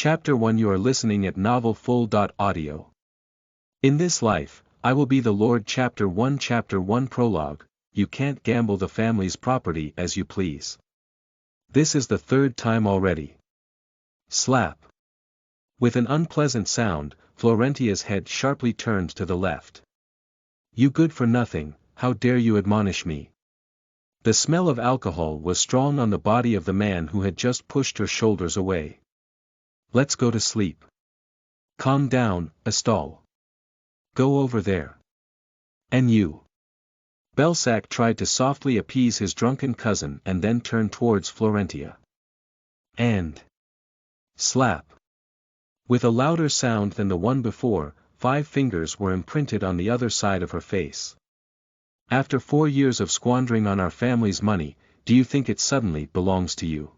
Chapter 1 You are listening at Novel Full.audio. In this life, I will be the Lord. Chapter 1 Prologue. You can't gamble the family's property as you please. This is the third time already. Slap. With an unpleasant sound, Florentia's head sharply turned to the left. You good for nothing, how dare you admonish me? The smell of alcohol was strong on the body of the man who had just pushed her shoulders away. Let's go to sleep. Calm down, Astol. Go over there. And you. Belsac tried to softly appease his drunken cousin and then turned towards Florentia. And slap. With a louder sound than the one before, 5 fingers were imprinted on the other side of her face. After 4 years of squandering on our family's money, do you think it suddenly belongs to you?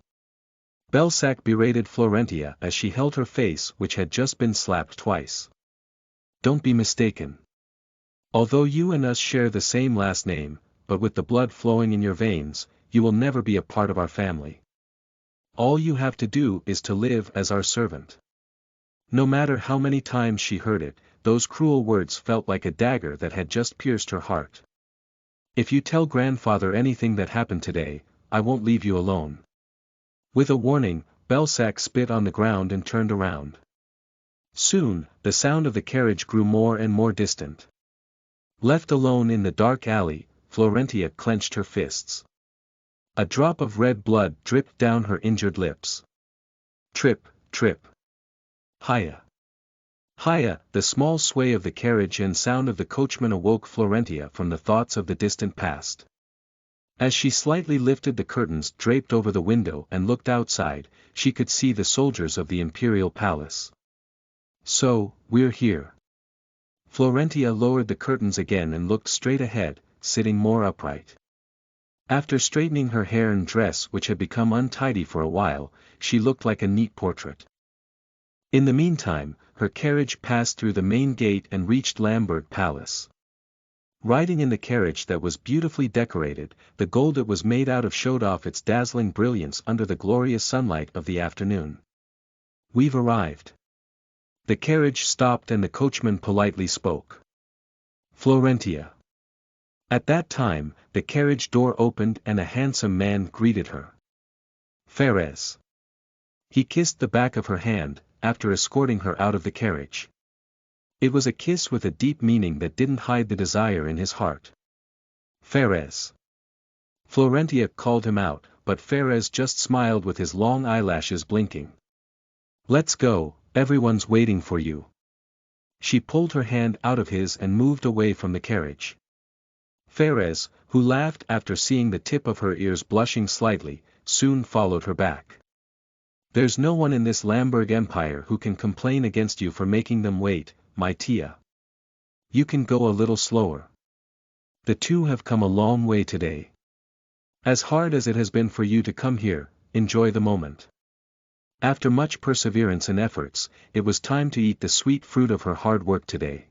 Belsac berated Florentia as she held her face, which had just been slapped twice. Don't be mistaken. Although you and us share the same last name, but with the blood flowing in your veins, you will never be a part of our family. All you have to do is to live as our servant. No matter how many times she heard it, those cruel words felt like a dagger that had just pierced her heart. If you tell grandfather anything that happened today, I won't leave you alone. With a warning, Belsac spit on the ground and turned around. Soon, the sound of the carriage grew more and more distant. Left alone in the dark alley, Florentia clenched her fists. A drop of red blood dripped down her injured lips. Trip, trip. Hiya. Hiya. The small sway of the carriage and sound of the coachman awoke Florentia from the thoughts of the distant past. As she slightly lifted the curtains draped over the window and looked outside, she could see the soldiers of the imperial palace. So, we're here. Florentia lowered the curtains again and looked straight ahead, sitting more upright. After straightening her hair and dress, which had become untidy for a while, she looked like a neat portrait. In the meantime, her carriage passed through the main gate and reached Lamberg Palace. Riding in the carriage that was beautifully decorated, the gold it was made out of showed off its dazzling brilliance under the glorious sunlight of the afternoon. We've arrived. The carriage stopped and the coachman politely spoke. Florentia. At that time, the carriage door opened and a handsome man greeted her. Ferez. He kissed the back of her hand, after escorting her out of the carriage. It was a kiss with a deep meaning that didn't hide the desire in his heart. Ferez. Florentia called him out, but Ferez just smiled with his long eyelashes blinking. Let's go, everyone's waiting for you. She pulled her hand out of his and moved away from the carriage. Ferez, who laughed after seeing the tip of her ears blushing slightly, soon followed her back. There's no one in this Lamberg Empire who can complain against you for making them wait, my Tia. You can go a little slower. The two have come a long way today. As hard as it has been for you to come here, enjoy the moment. After much perseverance and efforts, it was time to eat the sweet fruit of her hard work today.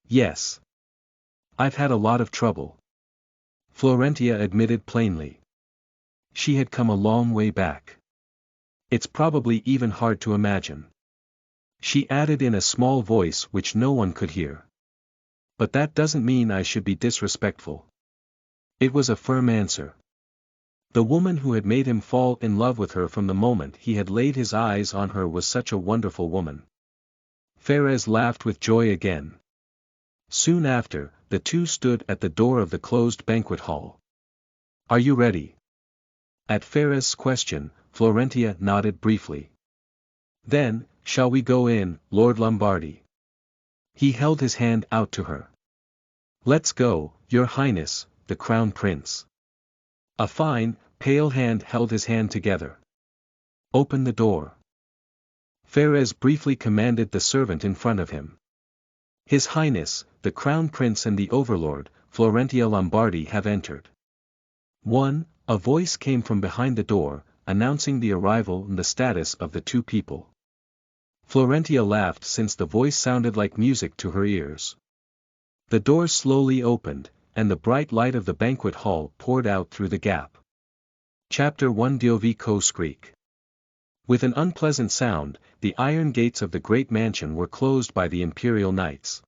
Yes. I've had a lot of trouble. Florentia admitted plainly. She had come a long way back. It's probably even hard to imagine. She added in a small voice which no one could hear. But that doesn't mean I should be disrespectful. It was a firm answer. The woman who had made him fall in love with her from the moment he had laid his eyes on her was such a wonderful woman. Ferez laughed with joy again. Soon after, the two stood at the door of the closed banquet hall. Are you ready? At Ferez's question, Florentia nodded briefly. Then, shall we go in, Lord Lombardy? He held his hand out to her. Let's go, Your Highness, the Crown Prince. A fine, pale hand held his hand together. Open the door. Ferez briefly commanded the servant in front of him. His Highness, the Crown Prince and the Overlord, Florentia Lombardy have entered. A voice came from behind the door, announcing the arrival and the status of the two people. Florentia laughed since the voice sounded like music to her ears. The door slowly opened, and the bright light of the banquet hall poured out through the gap. Chapter 1 Diovi Ko Skreek. With an unpleasant sound, the iron gates of the great mansion were closed by the imperial knights.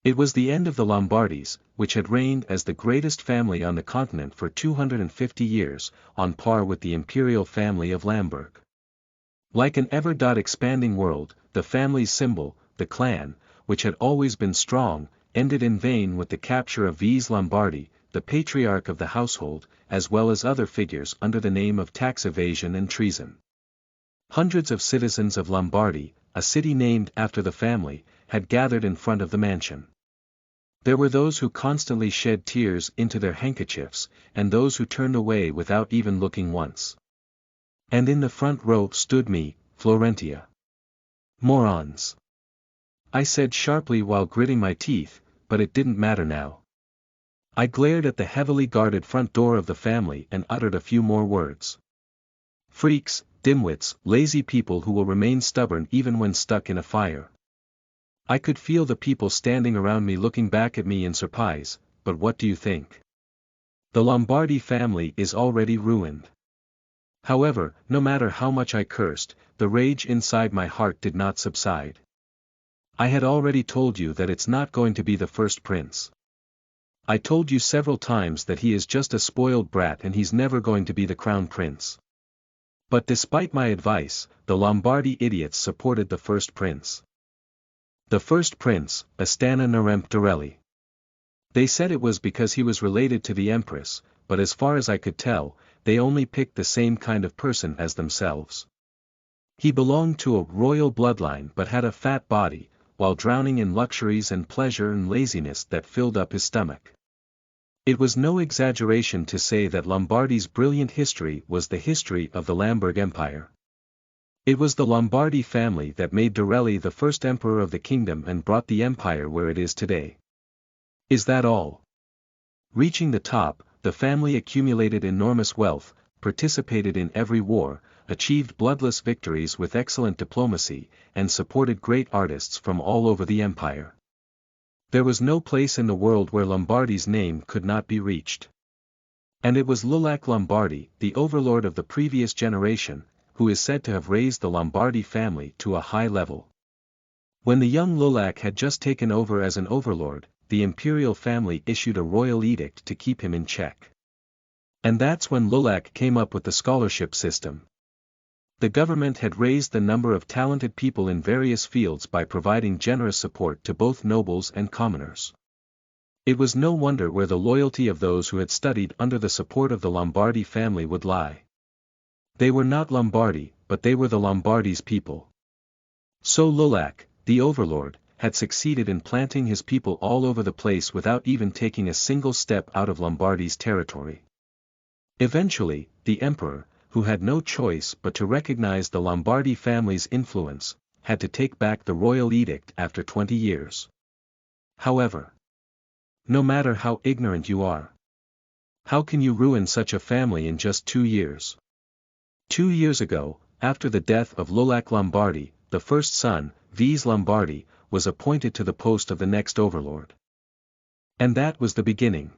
It was the end of the Lombardies, which had reigned as the greatest family on the continent for 250 years, on par with the imperial family of Lamberg. Like an ever-expanding world, the family's symbol, the clan, which had always been strong, ended in vain with the capture of Vise Lombardi, the patriarch of the household, as well as other figures under the name of tax evasion and treason. Hundreds of citizens of Lombardy, a city named after the family, had gathered in front of the mansion. There were those who constantly shed tears into their handkerchiefs, and those who turned away without even looking once. And in the front row stood me, Florentia. Morons! I said sharply while gritting my teeth, but it didn't matter now. I glared at the heavily guarded front door of the family and uttered a few more words. Freaks, dimwits, lazy people who will remain stubborn even when stuck in a fire. I could feel the people standing around me looking back at me in surprise, but what do you think? The Lombardi family is already ruined. However, no matter how much I cursed, the rage inside my heart did not subside. I had already told you that it's not going to be the first prince. I told you several times that he is just a spoiled brat and he's never going to be the crown prince. But despite my advice, the Lombardi idiots supported the first prince. The first prince, Astana Neremptorelli. They said it was because he was related to the empress, but as far as I could tell, they only picked the same kind of person as themselves. He belonged to a royal bloodline but had a fat body, while drowning in luxuries and pleasure and laziness that filled up his stomach. It was no exaggeration to say that Lombardy's brilliant history was the history of the Lamberg Empire. It was the Lombardi family that made Dorelli the first emperor of the kingdom and brought the empire where it is today. Is that all? Reaching the top, the family accumulated enormous wealth, participated in every war, achieved bloodless victories with excellent diplomacy, and supported great artists from all over the empire. There was no place in the world where Lombardy's name could not be reached. And it was Lulac Lombardi, the overlord of the previous generation, who is said to have raised the Lombardi family to a high level. When the young Lulac had just taken over as an overlord, the imperial family issued a royal edict to keep him in check. And that's when Lulac came up with the scholarship system. The government had raised the number of talented people in various fields by providing generous support to both nobles and commoners. It was no wonder where the loyalty of those who had studied under the support of the Lombardi family would lie. They were not Lombardi, but they were the Lombardi's people. So Lulac, the overlord, had succeeded in planting his people all over the place without even taking a single step out of Lombardy's territory. Eventually, the emperor, who had no choice but to recognize the Lombardi family's influence, had to take back the royal edict after 20 years. However, no matter how ignorant you are, how can you ruin such a family in just 2 years? 2 years ago, after the death of Lulac Lombardi, the first son, Vise Lombardi, was appointed to the post of the next overlord. And that was the beginning.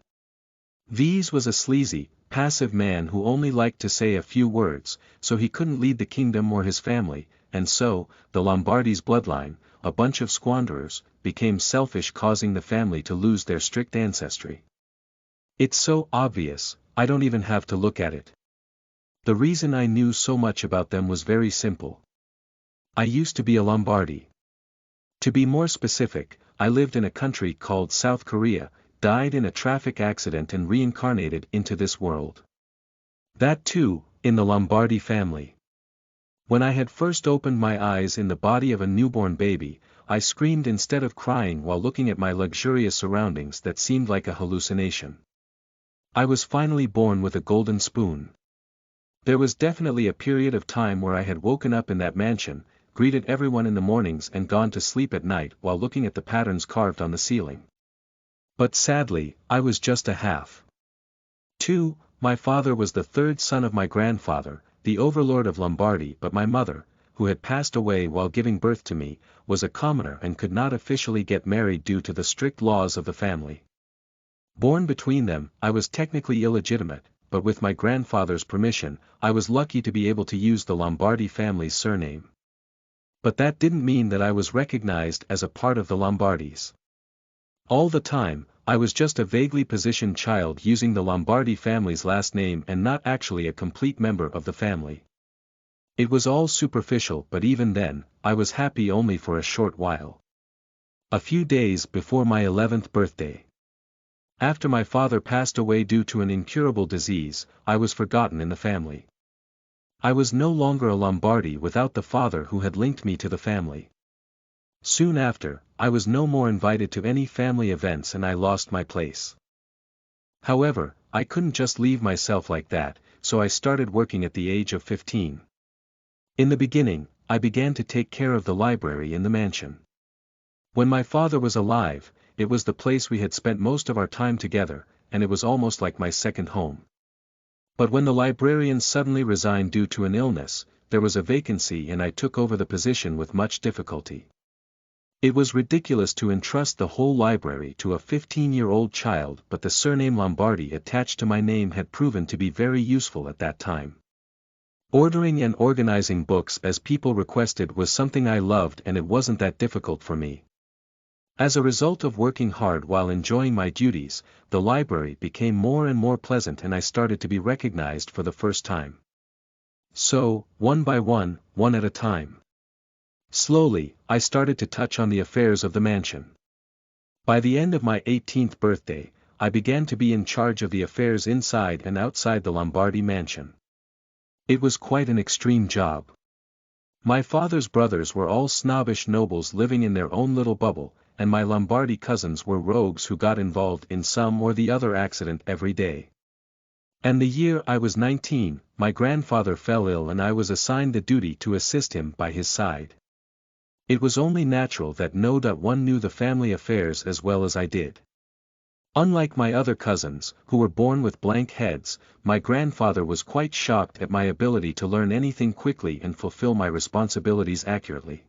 Vise was a sleazy, passive man who only liked to say a few words, so he couldn't lead the kingdom or his family, and so, the Lombardi's bloodline, a bunch of squanderers, became selfish, causing the family to lose their strict ancestry. It's so obvious, I don't even have to look at it. The reason I knew so much about them was very simple. I used to be a Lombardi. To be more specific, I lived in a country called South Korea, died in a traffic accident and reincarnated into this world. That too, in the Lombardi family. When I had first opened my eyes in the body of a newborn baby, I screamed instead of crying while looking at my luxurious surroundings that seemed like a hallucination. I was finally born with a golden spoon. There was definitely a period of time where I had woken up in that mansion, greeted everyone in the mornings and gone to sleep at night while looking at the patterns carved on the ceiling. But sadly, I was just a half. 2. My father was the third son of my grandfather, the overlord of Lombardy, but my mother, who had passed away while giving birth to me, was a commoner and could not officially get married due to the strict laws of the family. Born between them, I was technically illegitimate, but with my grandfather's permission, I was lucky to be able to use the Lombardi family's surname. But that didn't mean that I was recognized as a part of the Lombardis. All the time, I was just a vaguely positioned child using the Lombardi family's last name and not actually a complete member of the family. It was all superficial, but even then, I was happy only for a short while. A few days before my 11th birthday. After my father passed away due to an incurable disease, I was forgotten in the family. I was no longer a Lombardi without the father who had linked me to the family. Soon after, I was no more invited to any family events and I lost my place. However, I couldn't just leave myself like that, so I started working at the age of 15. In the beginning, I began to take care of the library in the mansion. When my father was alive, it was the place we had spent most of our time together, and it was almost like my second home. But when the librarian suddenly resigned due to an illness, there was a vacancy and I took over the position with much difficulty. It was ridiculous to entrust the whole library to a 15-year-old child, but the surname Lombardi attached to my name had proven to be very useful at that time. Ordering and organizing books as people requested was something I loved, and it wasn't that difficult for me. As a result of working hard while enjoying my duties, the library became more and more pleasant and I started to be recognized for the first time. So, one by one, one at a time. Slowly, I started to touch on the affairs of the mansion. By the end of my 18th birthday, I began to be in charge of the affairs inside and outside the Lombardi mansion. It was quite an extreme job. My father's brothers were all snobbish nobles living in their own little bubble, and my Lombardi cousins were rogues who got involved in some or the other accident every day. And the year I was 19, my grandfather fell ill and I was assigned the duty to assist him by his side. It was only natural that no one knew the family affairs as well as I did. Unlike my other cousins, who were born with blank heads, my grandfather was quite shocked at my ability to learn anything quickly and fulfill my responsibilities accurately.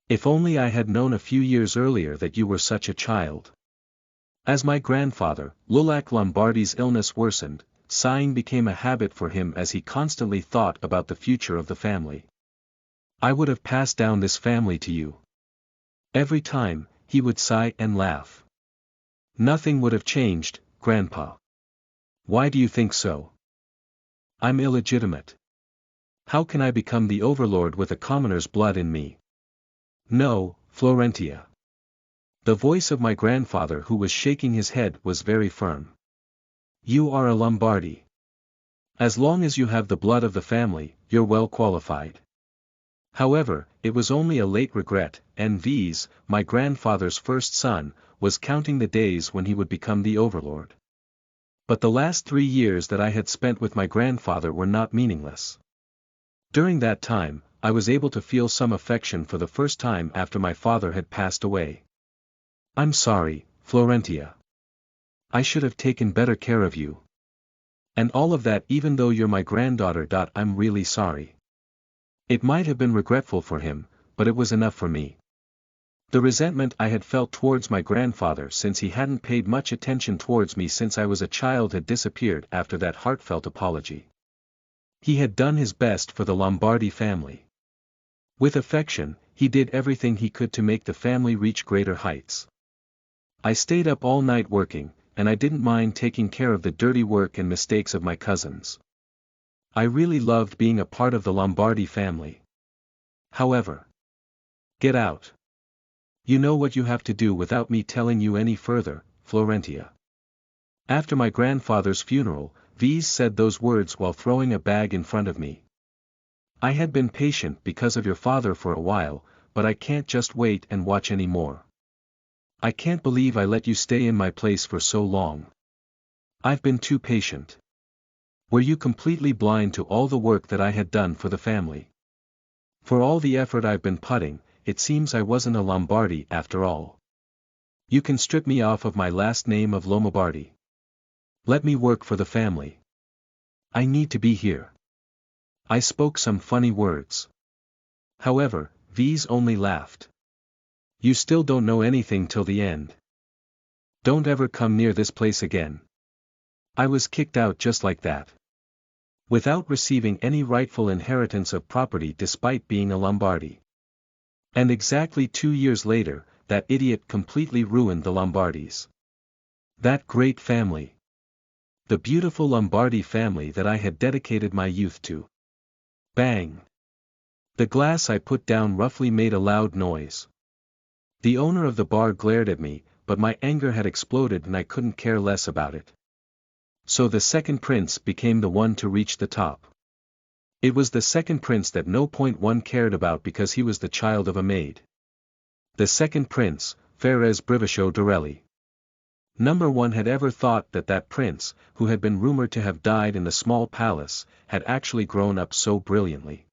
If only I had known a few years earlier that you were such a child. As my grandfather, Lulac Lombardi's illness worsened, sighing became a habit for him as he constantly thought about the future of the family. I would have passed down this family to you. Every time, he would sigh and laugh. Nothing would have changed, Grandpa. Why do you think so? I'm illegitimate. How can I become the overlord with a commoner's blood in me? No, Florentia. The voice of my grandfather, who was shaking his head, was very firm. You are a Lombardi. As long as you have the blood of the family, you're well qualified. However, it was only a late regret, and V's, my grandfather's first son, was counting the days when he would become the overlord. But the last 3 years that I had spent with my grandfather were not meaningless. During that time, I was able to feel some affection for the first time after my father had passed away. I'm sorry, Florentia. I should have taken better care of you. And all of that, even though you're my granddaughter. I'm really sorry. It might have been regretful for him, but it was enough for me. The resentment I had felt towards my grandfather since he hadn't paid much attention towards me since I was a child had disappeared after that heartfelt apology. He had done his best for the Lombardi family. With affection, he did everything he could to make the family reach greater heights. I stayed up all night working, and I didn't mind taking care of the dirty work and mistakes of my cousins. I really loved being a part of the Lombardi family. However, get out. You know what you have to do without me telling you any further, Florentia. After my grandfather's funeral, V's said those words while throwing a bag in front of me. I had been patient because of your father for a while, but I can't just wait and watch anymore. I can't believe I let you stay in my place for so long. I've been too patient. Were you completely blind to all the work that I had done for the family? For all the effort I've been putting, it seems I wasn't a Lombardi after all. You can strip me off of my last name of Lombardi. Let me work for the family. I need to be here. I spoke some funny words. However, V's only laughed. You still don't know anything till the end. Don't ever come near this place again. I was kicked out just like that. Without receiving any rightful inheritance of property despite being a Lombardi. And exactly 2 years later, that idiot completely ruined the Lombardis. That great family. The beautiful Lombardi family that I had dedicated my youth to. Bang! The glass I put down roughly made a loud noise. The owner of the bar glared at me, but my anger had exploded and I couldn't care less about it. So the second prince became the one to reach the top. It was the second prince that no point one cared about because he was the child of a maid. The second prince, Ferez Brivicio Dorelli. Number one had ever thought that that prince, who had been rumored to have died in the small palace, had actually grown up so brilliantly.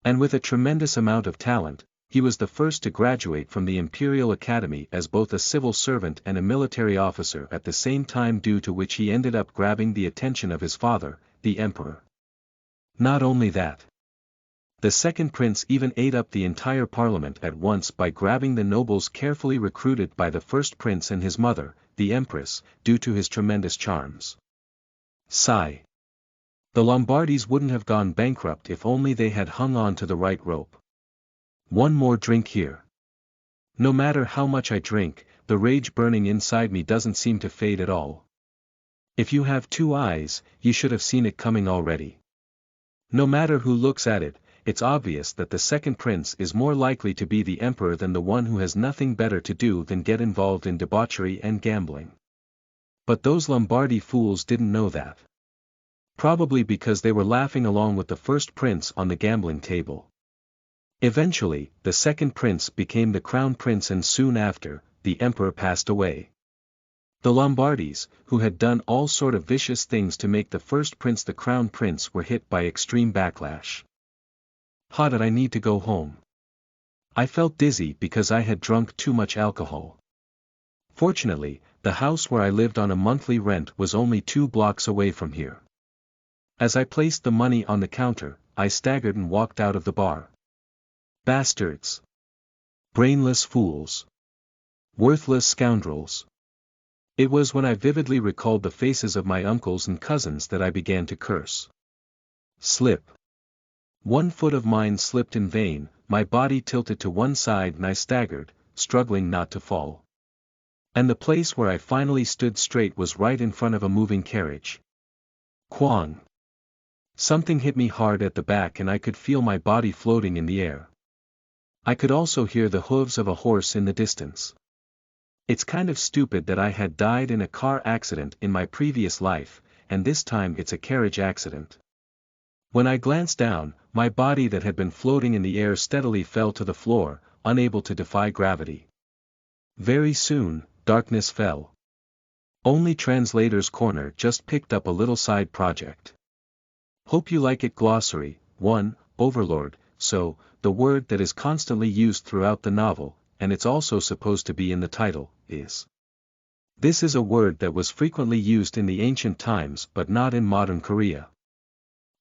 And with a tremendous amount of talent, he was the first to graduate from the Imperial Academy as both a civil servant and a military officer at the same time, due to which he ended up grabbing the attention of his father, the emperor. Not only that. The second prince even ate up the entire parliament at once by grabbing the nobles carefully recruited by the first prince and his mother, the empress, due to his tremendous charms. Sigh. The Lombardis wouldn't have gone bankrupt if only they had hung on to the right rope. One more drink here. No matter how much I drink, the rage burning inside me doesn't seem to fade at all. If you have 2 eyes, you should have seen it coming already. No matter who looks at it, it's obvious that the second prince is more likely to be the emperor than the one who has nothing better to do than get involved in debauchery and gambling. But those Lombardi fools didn't know that. Probably because they were laughing along with the first prince on the gambling table. Eventually, the second prince became the crown prince and soon after, the emperor passed away. The Lombardis, who had done all sort of vicious things to make the first prince the crown prince, were hit by extreme backlash. How did I need to go home? I felt dizzy because I had drunk too much alcohol. Fortunately, the house where I lived on a monthly rent was only 2 blocks away from here. As I placed the money on the counter, I staggered and walked out of the bar. Bastards! Brainless fools! Worthless scoundrels! It was when I vividly recalled the faces of my uncles and cousins that I began to curse. Slip. One foot of mine slipped in vain, my body tilted to one side and I staggered, struggling not to fall. And the place where I finally stood straight was right in front of a moving carriage. Quang! Something hit me hard at the back and I could feel my body floating in the air. I could also hear the hooves of a horse in the distance. It's kind of stupid that I had died in a car accident in my previous life, and this time it's a carriage accident. When I glanced down, my body that had been floating in the air steadily fell to the floor, unable to defy gravity. Very soon, darkness fell. Only Translator's Corner just picked up a little side project. Hope you like it. Glossary. 1. Overlord. So, the word that is constantly used throughout the novel, and it's also supposed to be in the title, is. This is a word that was frequently used in the ancient times but not in modern Korea.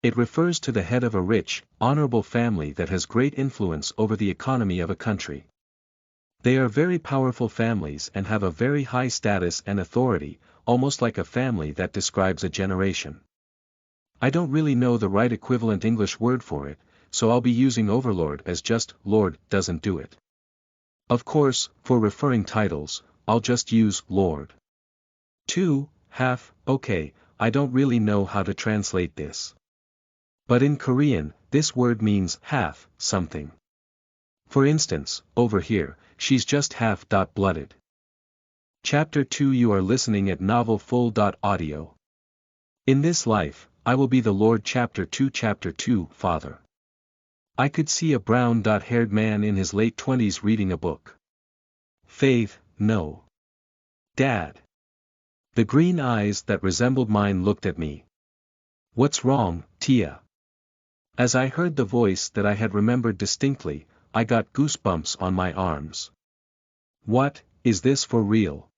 It refers to the head of a rich, honorable family that has great influence over the economy of a country. They are very powerful families and have a very high status and authority, almost like a family that describes a generation. I don't really know the right equivalent English word for it, so I'll be using overlord as just lord doesn't do it. Of course, for referring titles, I'll just use lord. 2. Half. Okay, I don't really know how to translate this. But in Korean, this word means half something. For instance, over here, she's just half-blooded. Chapter 2. You are listening at novelfull.audio. In this life, I will be the Lord. Chapter 2. Chapter 2. Father. I could see a brown-haired man in his late 20s reading a book. Faith, no. Dad. The green eyes that resembled mine looked at me. What's wrong, Tia? As I heard the voice that I had remembered distinctly, I got goosebumps on my arms. What, is this for real?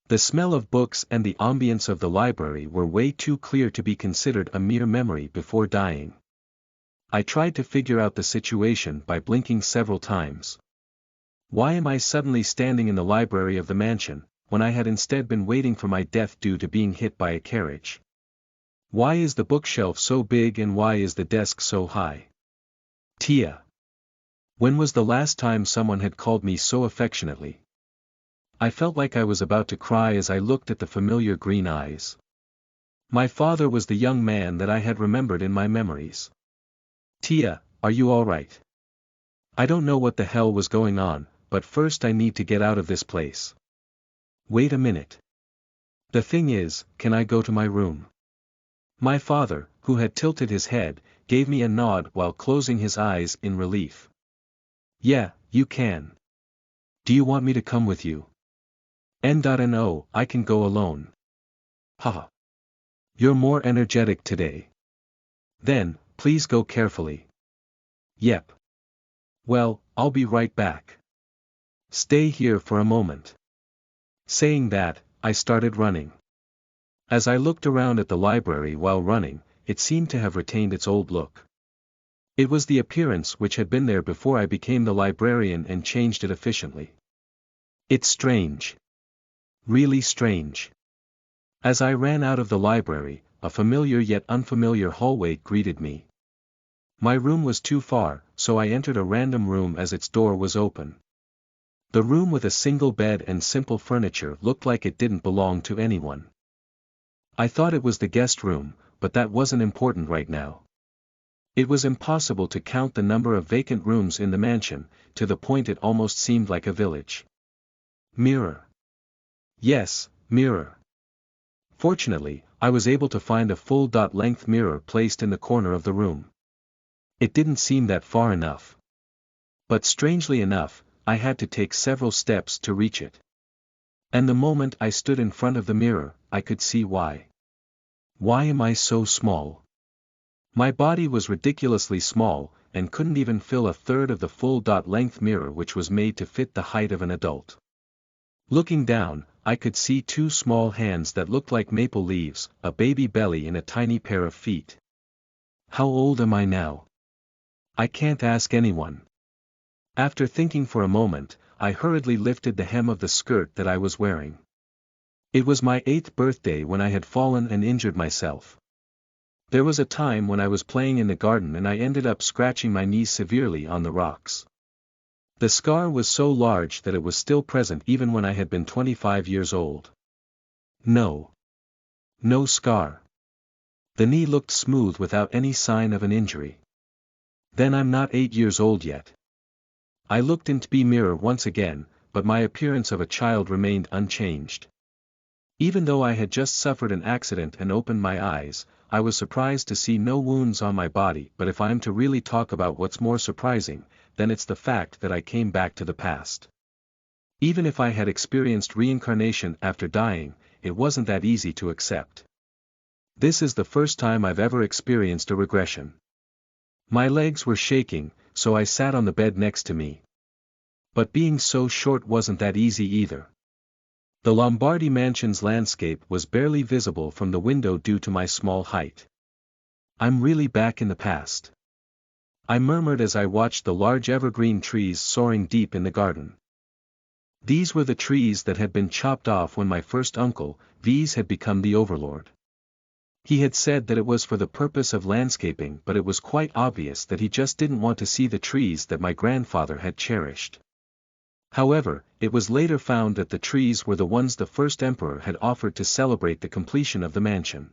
The smell of books and the ambience of the library were way too clear to be considered a mere memory before dying. I tried to figure out the situation by blinking several times. Why am I suddenly standing in the library of the mansion, when I had instead been waiting for my death due to being hit by a carriage? Why is the bookshelf so big and why is the desk so high? Tia. When was the last time someone had called me so affectionately? I felt like I was about to cry as I looked at the familiar green eyes. My father was the young man that I had remembered in my memories. Tia, are you all right? I don't know what the hell was going on, but first I need to get out of this place. Wait a minute. The thing is, can I go to my room? My father, who had tilted his head, gave me a nod while closing his eyes in relief. Yeah, you can. Do you want me to come with you? No, I can go alone. Haha. You're more energetic today. Then, please go carefully. Yep. Well, I'll be right back. Stay here for a moment. Saying that, I started running. As I looked around at the library while running, it seemed to have retained its old look. It was the appearance which had been there before I became the librarian and changed it efficiently. It's strange. Really strange. As I ran out of the library, a familiar yet unfamiliar hallway greeted me. My room was too far, so I entered a random room as its door was open. The room with a single bed and simple furniture looked like it didn't belong to anyone. I thought it was the guest room, but that wasn't important right now. It was impossible to count the number of vacant rooms in the mansion, to the point it almost seemed like a village. Mirror. Yes, mirror. Fortunately, I was able to find a full-length mirror placed in the corner of the room. It didn't seem that far enough. But strangely enough, I had to take several steps to reach it. And the moment I stood in front of the mirror, I could see why. Why am I so small? My body was ridiculously small, and couldn't even fill a third of the full-length mirror which was made to fit the height of an adult. Looking down, I could see two small hands that looked like maple leaves, a baby belly and a tiny pair of feet. How old am I now? I can't ask anyone. After thinking for a moment, I hurriedly lifted the hem of the skirt that I was wearing. It was my 8th birthday when I had fallen and injured myself. There was a time when I was playing in the garden and I ended up scratching my knee severely on the rocks. The scar was so large that it was still present even when I had been 25 years old. No. No scar. The knee looked smooth without any sign of an injury. Then I'm not 8 years old yet. I looked into the mirror once again, but my appearance of a child remained unchanged. Even though I had just suffered an accident and opened my eyes, I was surprised to see no wounds on my body. But if I'm to really talk about what's more surprising, then it's the fact that I came back to the past. Even if I had experienced reincarnation after dying, it wasn't that easy to accept. This is the first time I've ever experienced a regression. My legs were shaking, so I sat on the bed next to me. But being so short wasn't that easy either. The Lombardi mansion's landscape was barely visible from the window due to my small height. I'm really back in the past. I murmured as I watched the large evergreen trees soaring deep in the garden. These were the trees that had been chopped off when my first uncle, V's, had become the overlord. He had said that it was for the purpose of landscaping, but it was quite obvious that he just didn't want to see the trees that my grandfather had cherished. However, it was later found that the trees were the ones the first emperor had offered to celebrate the completion of the mansion.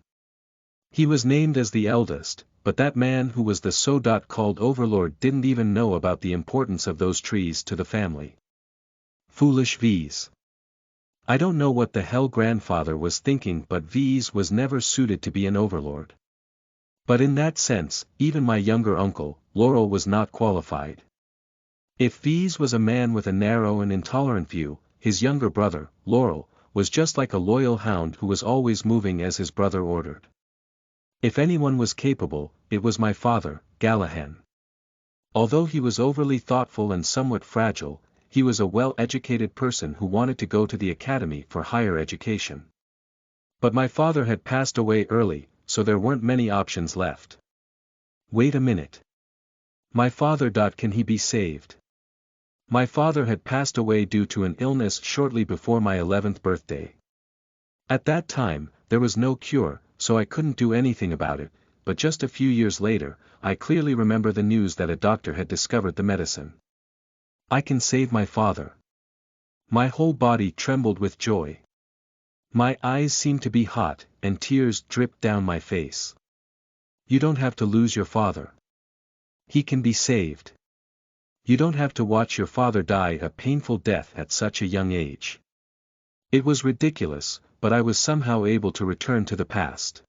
He was named as the eldest, but that man who was the so-called overlord didn't even know about the importance of those trees to the family. Foolish V's. I don't know what the hell grandfather was thinking, but V's was never suited to be an overlord. But in that sense, even my younger uncle, Laurel, was not qualified. If V's was a man with a narrow and intolerant view, his younger brother, Laurel, was just like a loyal hound who was always moving as his brother ordered. If anyone was capable, it was my father, Gallahan. Although he was overly thoughtful and somewhat fragile, he was a well-educated person who wanted to go to the academy for higher education. But my father had passed away early, so there weren't many options left. Wait a minute. My father. Can he be saved? My father had passed away due to an illness shortly before my 11th birthday. At that time, there was no cure, so I couldn't do anything about it, but just a few years later, I clearly remember the news that a doctor had discovered the medicine. I can save my father. My whole body trembled with joy. My eyes seemed to be hot, and tears dripped down my face. You don't have to lose your father. He can be saved. You don't have to watch your father die a painful death at such a young age. It was ridiculous, but I was somehow able to return to the past.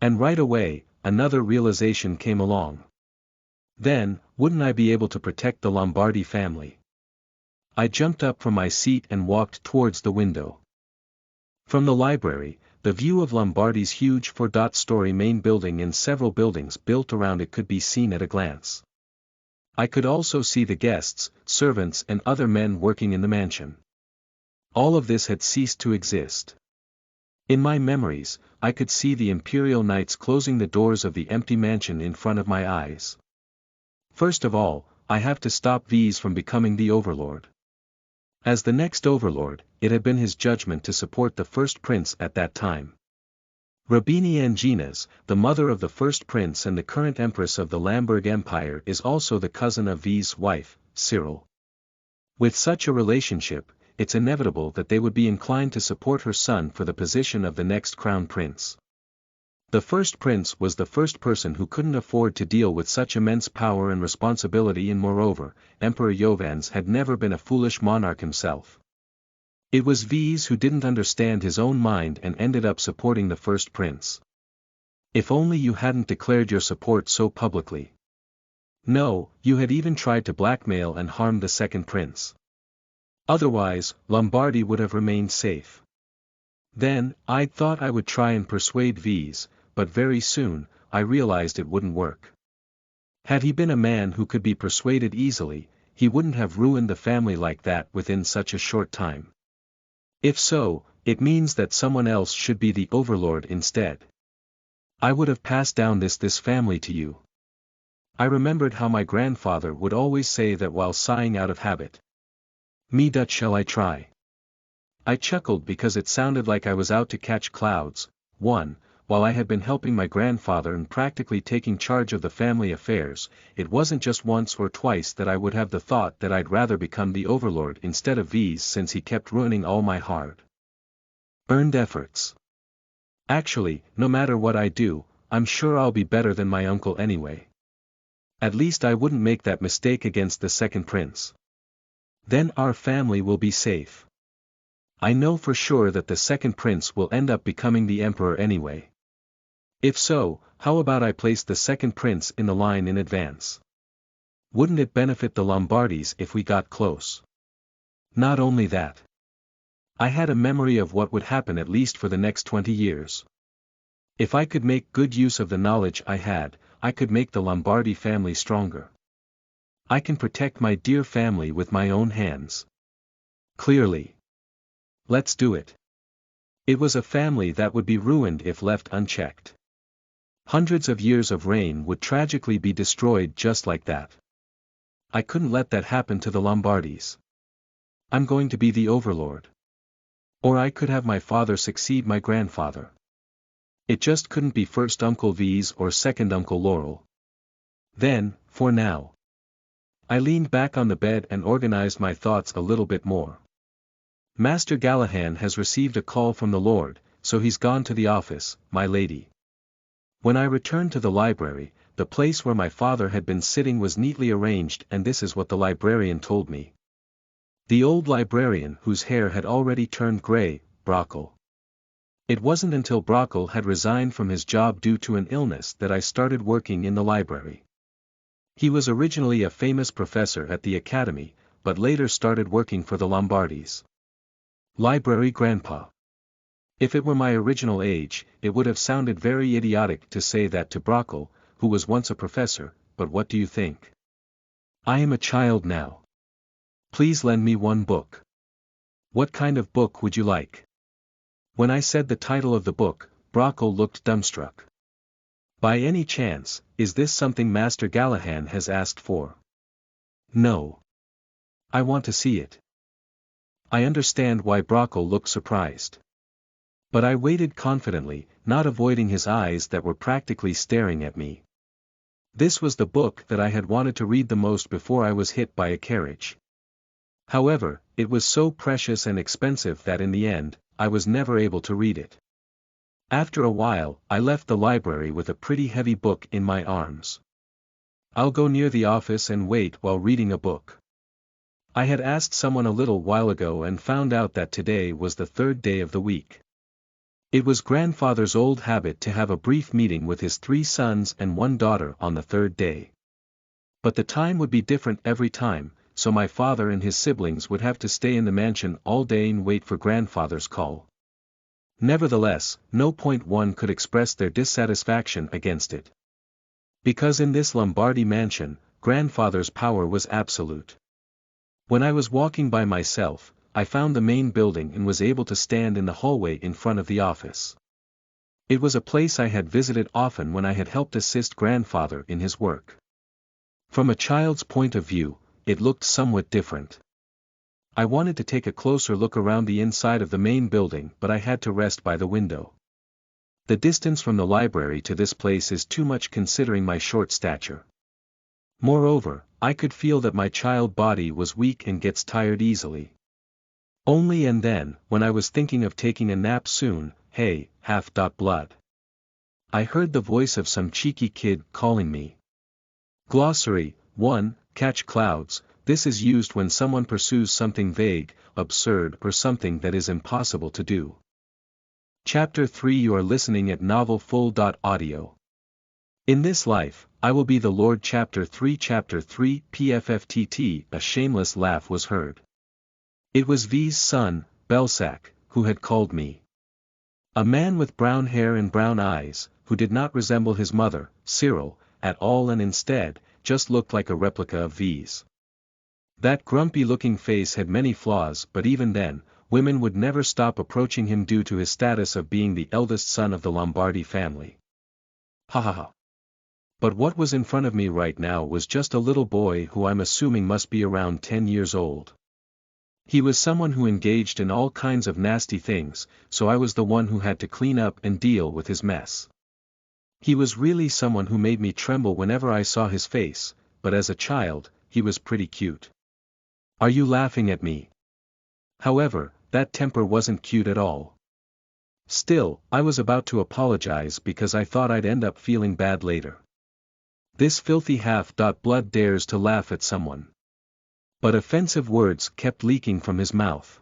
And right away, another realization came along. Then, wouldn't I be able to protect the Lombardi family? I jumped up from my seat and walked towards the window. From the library, the view of Lombardi's huge four-story main building and several buildings built around it could be seen at a glance. I could also see the guests, servants and other men working in the mansion. All of this had ceased to exist. In my memories, I could see the imperial knights closing the doors of the empty mansion in front of my eyes. First of all, I have to stop Vise from becoming the overlord. As the next overlord, it had been his judgment to support the first prince at that time. Rubini Angines, the mother of the first prince and the current empress of the Lamberg Empire, is also the cousin of Vise's wife, Cyril. With such a relationship, it's inevitable that they would be inclined to support her son for the position of the next crown prince. The first prince was the first person who couldn't afford to deal with such immense power and responsibility, and moreover, Emperor Jovans had never been a foolish monarch himself. It was Vise who didn't understand his own mind and ended up supporting the first prince. If only you hadn't declared your support so publicly. No, you had even tried to blackmail and harm the second prince. Otherwise, Lombardy would have remained safe. Then, I thought I would try and persuade Vise, but very soon, I realized it wouldn't work. Had he been a man who could be persuaded easily, he wouldn't have ruined the family like that within such a short time. If so, it means that someone else should be the overlord instead. I would have passed down this family to you. I remembered how my grandfather would always say that while sighing out of habit. Me dut shall I try. I chuckled because it sounded like I was out to catch clouds. While I had been helping my grandfather and practically taking charge of the family affairs, it wasn't just once or twice that I would have the thought that I'd rather become the overlord instead of Vise, since he kept ruining all my hard-earned efforts. Actually, no matter what I do, I'm sure I'll be better than my uncle anyway. At least I wouldn't make that mistake against the second prince. Then our family will be safe. I know for sure that the second prince will end up becoming the emperor anyway. If so, how about I place the second prince in the line in advance? Wouldn't it benefit the Lombardis if we got close? Not only that. I had a memory of what would happen at least for the next 20 years. If I could make good use of the knowledge I had, I could make the Lombardi family stronger. I can protect my dear family with my own hands. Clearly. Let's do it. It was a family that would be ruined if left unchecked. Hundreds of years of reign would tragically be destroyed just like that. I couldn't let that happen to the Lombardis. I'm going to be the overlord. Or I could have my father succeed my grandfather. It just couldn't be first Uncle Vise or second Uncle Laurel. Then, for now. I leaned back on the bed and organized my thoughts a little bit more. Master Galahad has received a call from the Lord, so he's gone to the office, my lady. When I returned to the library, the place where my father had been sitting was neatly arranged, and this is what the librarian told me. The old librarian, whose hair had already turned gray, Brockle. It wasn't until Brockle had resigned from his job due to an illness that I started working in the library. He was originally a famous professor at the academy, but later started working for the Lombardis. Library grandpa. If it were my original age, it would have sounded very idiotic to say that to Brockle, who was once a professor, but what do you think? I am a child now. Please lend me one book. What kind of book would you like? When I said the title of the book, Brockle looked dumbstruck. By any chance, is this something Master Galahad has asked for? No. I want to see it. I understand why Brockle looked surprised. But I waited confidently, not avoiding his eyes that were practically staring at me. This was the book that I had wanted to read the most before I was hit by a carriage. However, it was so precious and expensive that in the end, I was never able to read it. After a while, I left the library with a pretty heavy book in my arms. I'll go near the office and wait while reading a book. I had asked someone a little while ago and found out that today was the third day of the week. It was grandfather's old habit to have a brief meeting with his 3 sons and 1 daughter on the third day. But the time would be different every time, so my father and his siblings would have to stay in the mansion all day and wait for grandfather's call. Nevertheless, no point one could express their dissatisfaction against it. Because in this Lombardy mansion, grandfather's power was absolute. When I was walking by myself, I found the main building and was able to stand in the hallway in front of the office. It was a place I had visited often when I had helped assist grandfather in his work. From a child's point of view, it looked somewhat different. I wanted to take a closer look around the inside of the main building, but I had to rest by the window. The distance from the library to this place is too much considering my short stature. Moreover, I could feel that my child body was weak and gets tired easily. Only and then, when I was thinking of taking a nap soon, hey, Half-Blood. I heard the voice of some cheeky kid calling me. Glossary, 1, catch clouds. This is used when someone pursues something vague, absurd or something that is impossible to do. Chapter 3. You are listening at Novel Full.audio. In this life, I will be the Lord. Chapter 3. Chapter 3. PFFTT. A shameless laugh was heard. It was V's son, Belsac, who had called me. A man with brown hair and brown eyes, who did not resemble his mother, Cyril, at all and instead, just looked like a replica of V's. That grumpy-looking face had many flaws, but even then, women would never stop approaching him due to his status of being the eldest son of the Lombardy family. Ha ha ha. But what was in front of me right now was just a little boy who I'm assuming must be around 10 years old. He was someone who engaged in all kinds of nasty things, so I was the one who had to clean up and deal with his mess. He was really someone who made me tremble whenever I saw his face, but as a child, he was pretty cute. Are you laughing at me? However, that temper wasn't cute at all. Still, I was about to apologize because I thought I'd end up feeling bad later. This filthy Half-Blood dares to laugh at someone. But offensive words kept leaking from his mouth.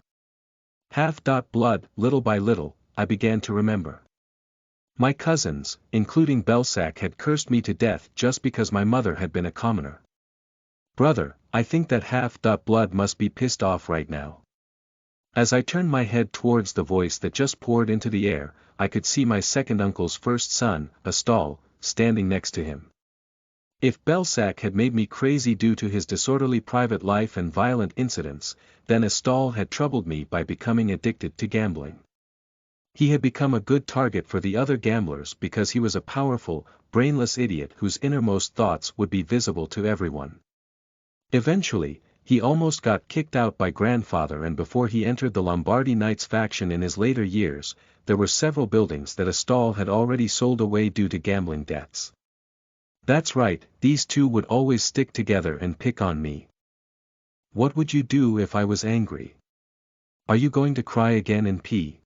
Half-Blood, little by little, I began to remember. My cousins, including Belsac, had cursed me to death just because my mother had been a commoner. Brother, I think that Half-Blood must be pissed off right now. As I turned my head towards the voice that just poured into the air, I could see my second uncle's first son, Astal, standing next to him. If Belsac had made me crazy due to his disorderly private life and violent incidents, then Astal had troubled me by becoming addicted to gambling. He had become a good target for the other gamblers because he was a powerful, brainless idiot whose innermost thoughts would be visible to everyone. Eventually, he almost got kicked out by grandfather, and before he entered the Lombardy Knights faction in his later years, there were several buildings that Astal had already sold away due to gambling debts. That's right, these two would always stick together and pick on me. What would you do if I was angry? Are you going to cry again and pee?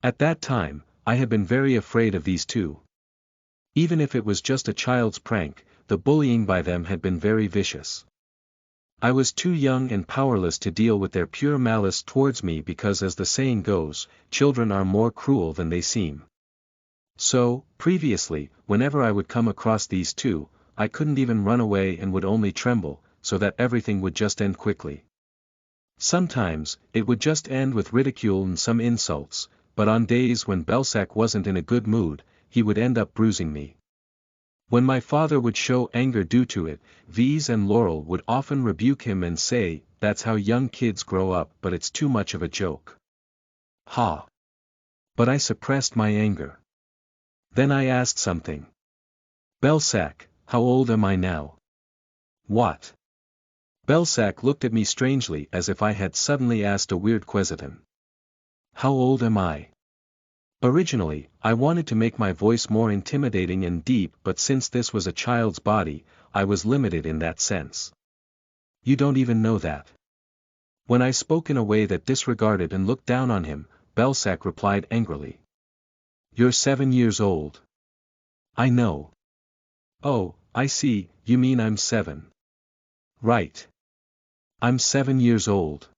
At that time, I had been very afraid of these two. Even if it was just a child's prank, the bullying by them had been very vicious. I was too young and powerless to deal with their pure malice towards me because, as the saying goes, children are more cruel than they seem. So, previously, whenever I would come across these two, I couldn't even run away and would only tremble, so that everything would just end quickly. Sometimes, it would just end with ridicule and some insults, but on days when Belsac wasn't in a good mood, he would end up bruising me. When my father would show anger due to it, V's and Laurel would often rebuke him and say, "That's how young kids grow up, but it's too much of a joke." Ha! But I suppressed my anger. Then I asked something. "Belsac, how old am I now?" "What?" Belsac looked at me strangely as if I had suddenly asked a weird question. How old am I? Originally, I wanted to make my voice more intimidating and deep, but since this was a child's body, I was limited in that sense. You don't even know that. When I spoke in a way that disregarded and looked down on him, Belsac replied angrily. You're 7 years old. I know. Oh, I see, you mean I'm 7. Right. I'm 7 years old.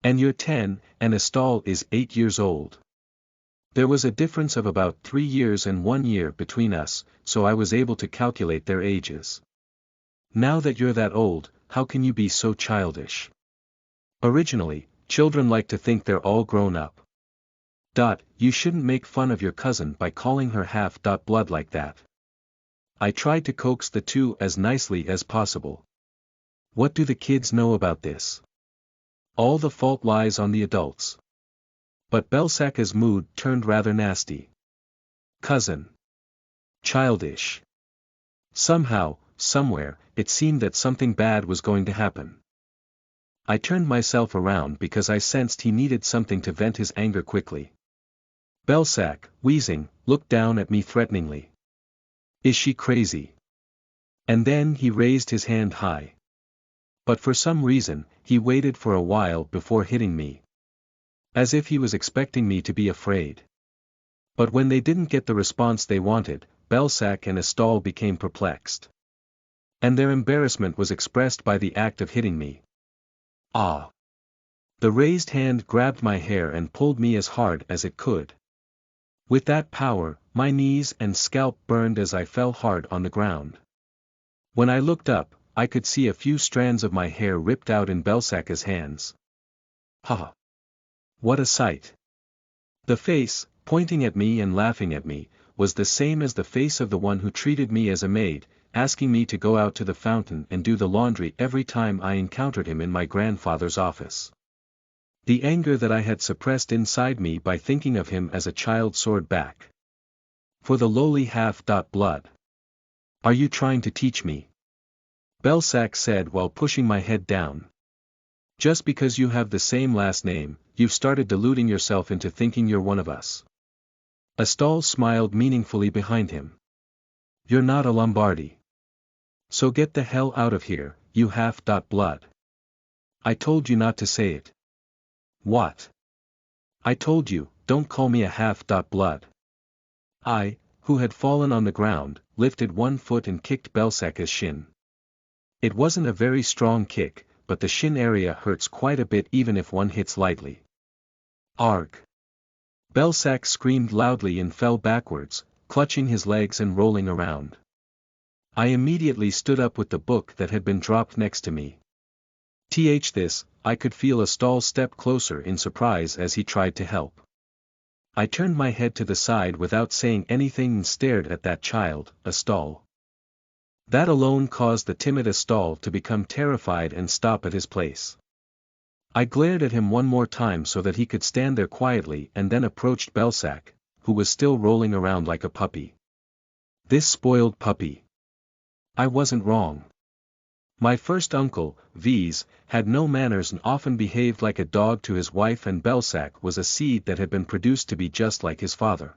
And you're 10, and Estelle is 8 years old. There was a difference of about 3 years and 1 year between us, so I was able to calculate their ages. Now that you're that old, how can you be so childish? Originally, children like to think they're all grown up. You shouldn't make fun of your cousin by calling her half-blood like that. I tried to coax the two as nicely as possible. What do the kids know about this? All the fault lies on the adults. But Belsac's mood turned rather nasty. Cousin. Childish. Somehow, somewhere, it seemed that something bad was going to happen. I turned myself around because I sensed he needed something to vent his anger quickly. Belsac, wheezing, looked down at me threateningly. Is she crazy? And then he raised his hand high. But for some reason, he waited for a while before hitting me. As if he was expecting me to be afraid. But when they didn't get the response they wanted, Belsac and Estelle became perplexed. And their embarrassment was expressed by the act of hitting me. Ah! The raised hand grabbed my hair and pulled me as hard as it could. With that power, my knees and scalp burned as I fell hard on the ground. When I looked up, I could see a few strands of my hair ripped out in Belsac's hands. Ha! What a sight! The face, pointing at me and laughing at me, was the same as the face of the one who treated me as a maid, asking me to go out to the fountain and do the laundry every time I encountered him in my grandfather's office. The anger that I had suppressed inside me by thinking of him as a child soared back. For the lowly half-blood. Are you trying to teach me? Belsac said while pushing my head down. Just because you have the same last name, you've started deluding yourself into thinking you're one of us. Estelle smiled meaningfully behind him. You're not a Lombardi. So get the hell out of here, you half-blood. I told you not to say it. What? I told you, don't call me a half-blood. I, who had fallen on the ground, lifted one foot and kicked Belsac's shin. It wasn't a very strong kick, but the shin area hurts quite a bit even if one hits lightly. Arg! Belsac screamed loudly and fell backwards, clutching his legs and rolling around. I immediately stood up with the book that had been dropped next to me. This, I could feel Estelle step closer in surprise as he tried to help. I turned my head to the side without saying anything and stared at that child, Estelle. That alone caused the timid Estelle to become terrified and stop at his place. I glared at him one more time so that he could stand there quietly and then approached Belsac, who was still rolling around like a puppy. This spoiled puppy. I wasn't wrong. My first uncle, Vise, had no manners and often behaved like a dog to his wife, and Belsac was a seed that had been produced to be just like his father.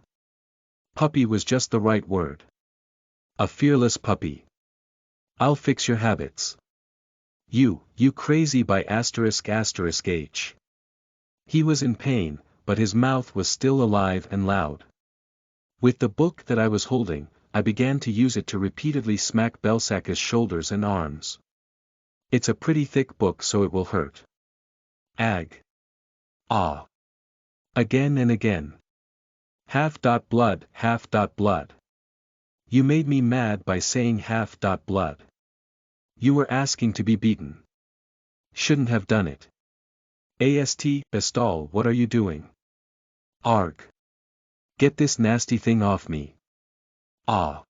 Puppy was just the right word. A fearless puppy. I'll fix your habits. You crazy by ***H. He was in pain, but his mouth was still alive and loud. With the book that I was holding, I began to use it to repeatedly smack Belsac's shoulders and arms. It's a pretty thick book, so it will hurt. Ag. Ah. Again and again. Half-blood. You made me mad by saying half-blood. You were asking to be beaten. Shouldn't have done it. Estelle, what are you doing? Arg. Get this nasty thing off me. Ah.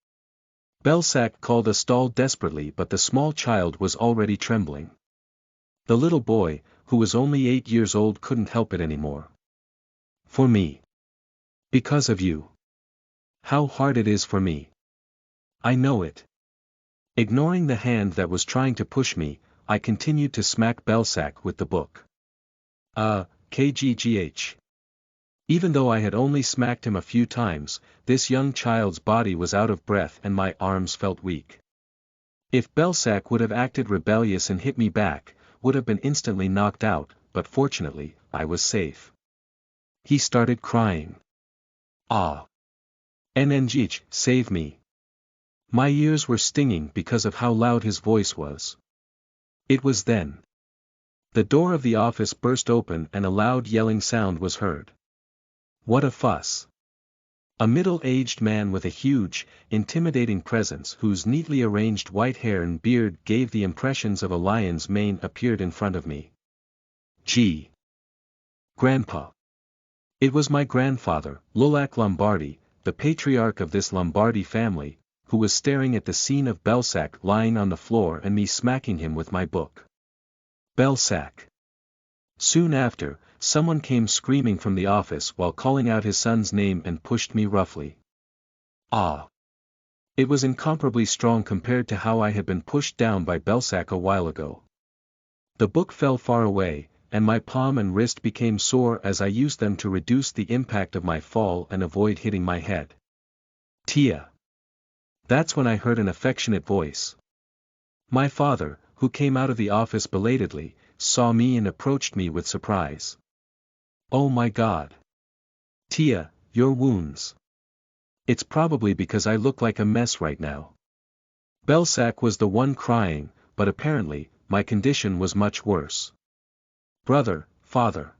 Belsac called Estelle desperately, but the small child was already trembling. The little boy, who was only 8 years old, couldn't help it anymore. For me. Because of you. How hard it is for me. I know it. Ignoring the hand that was trying to push me, I continued to smack Belsac with the book. KGGH. Even though I had only smacked him a few times, this young child's body was out of breath and my arms felt weak. If Belsac would have acted rebellious and hit me back, would have been instantly knocked out, but fortunately, I was safe. He started crying. NNGH, save me. My ears were stinging because of how loud his voice was. It was then. The door of the office burst open and a loud yelling sound was heard. What a fuss. A middle-aged man with a huge, intimidating presence whose neatly arranged white hair and beard gave the impressions of a lion's mane appeared in front of me. Grandpa. It was my grandfather, Lolac Lombardi, the patriarch of this Lombardi family, who was staring at the scene of Belsac lying on the floor and me smacking him with my book. Belsac. Soon after, someone came screaming from the office while calling out his son's name and pushed me roughly. It was incomparably strong compared to how I had been pushed down by Belsac a while ago. The book fell far away, and my palm and wrist became sore as I used them to reduce the impact of my fall and avoid hitting my head. Tia. That's when I heard an affectionate voice. My father, who came out of the office belatedly, saw me and approached me with surprise. Oh my God. Tia, your wounds. It's probably because I look like a mess right now. Belsac was the one crying, but apparently, my condition was much worse. Brother, father.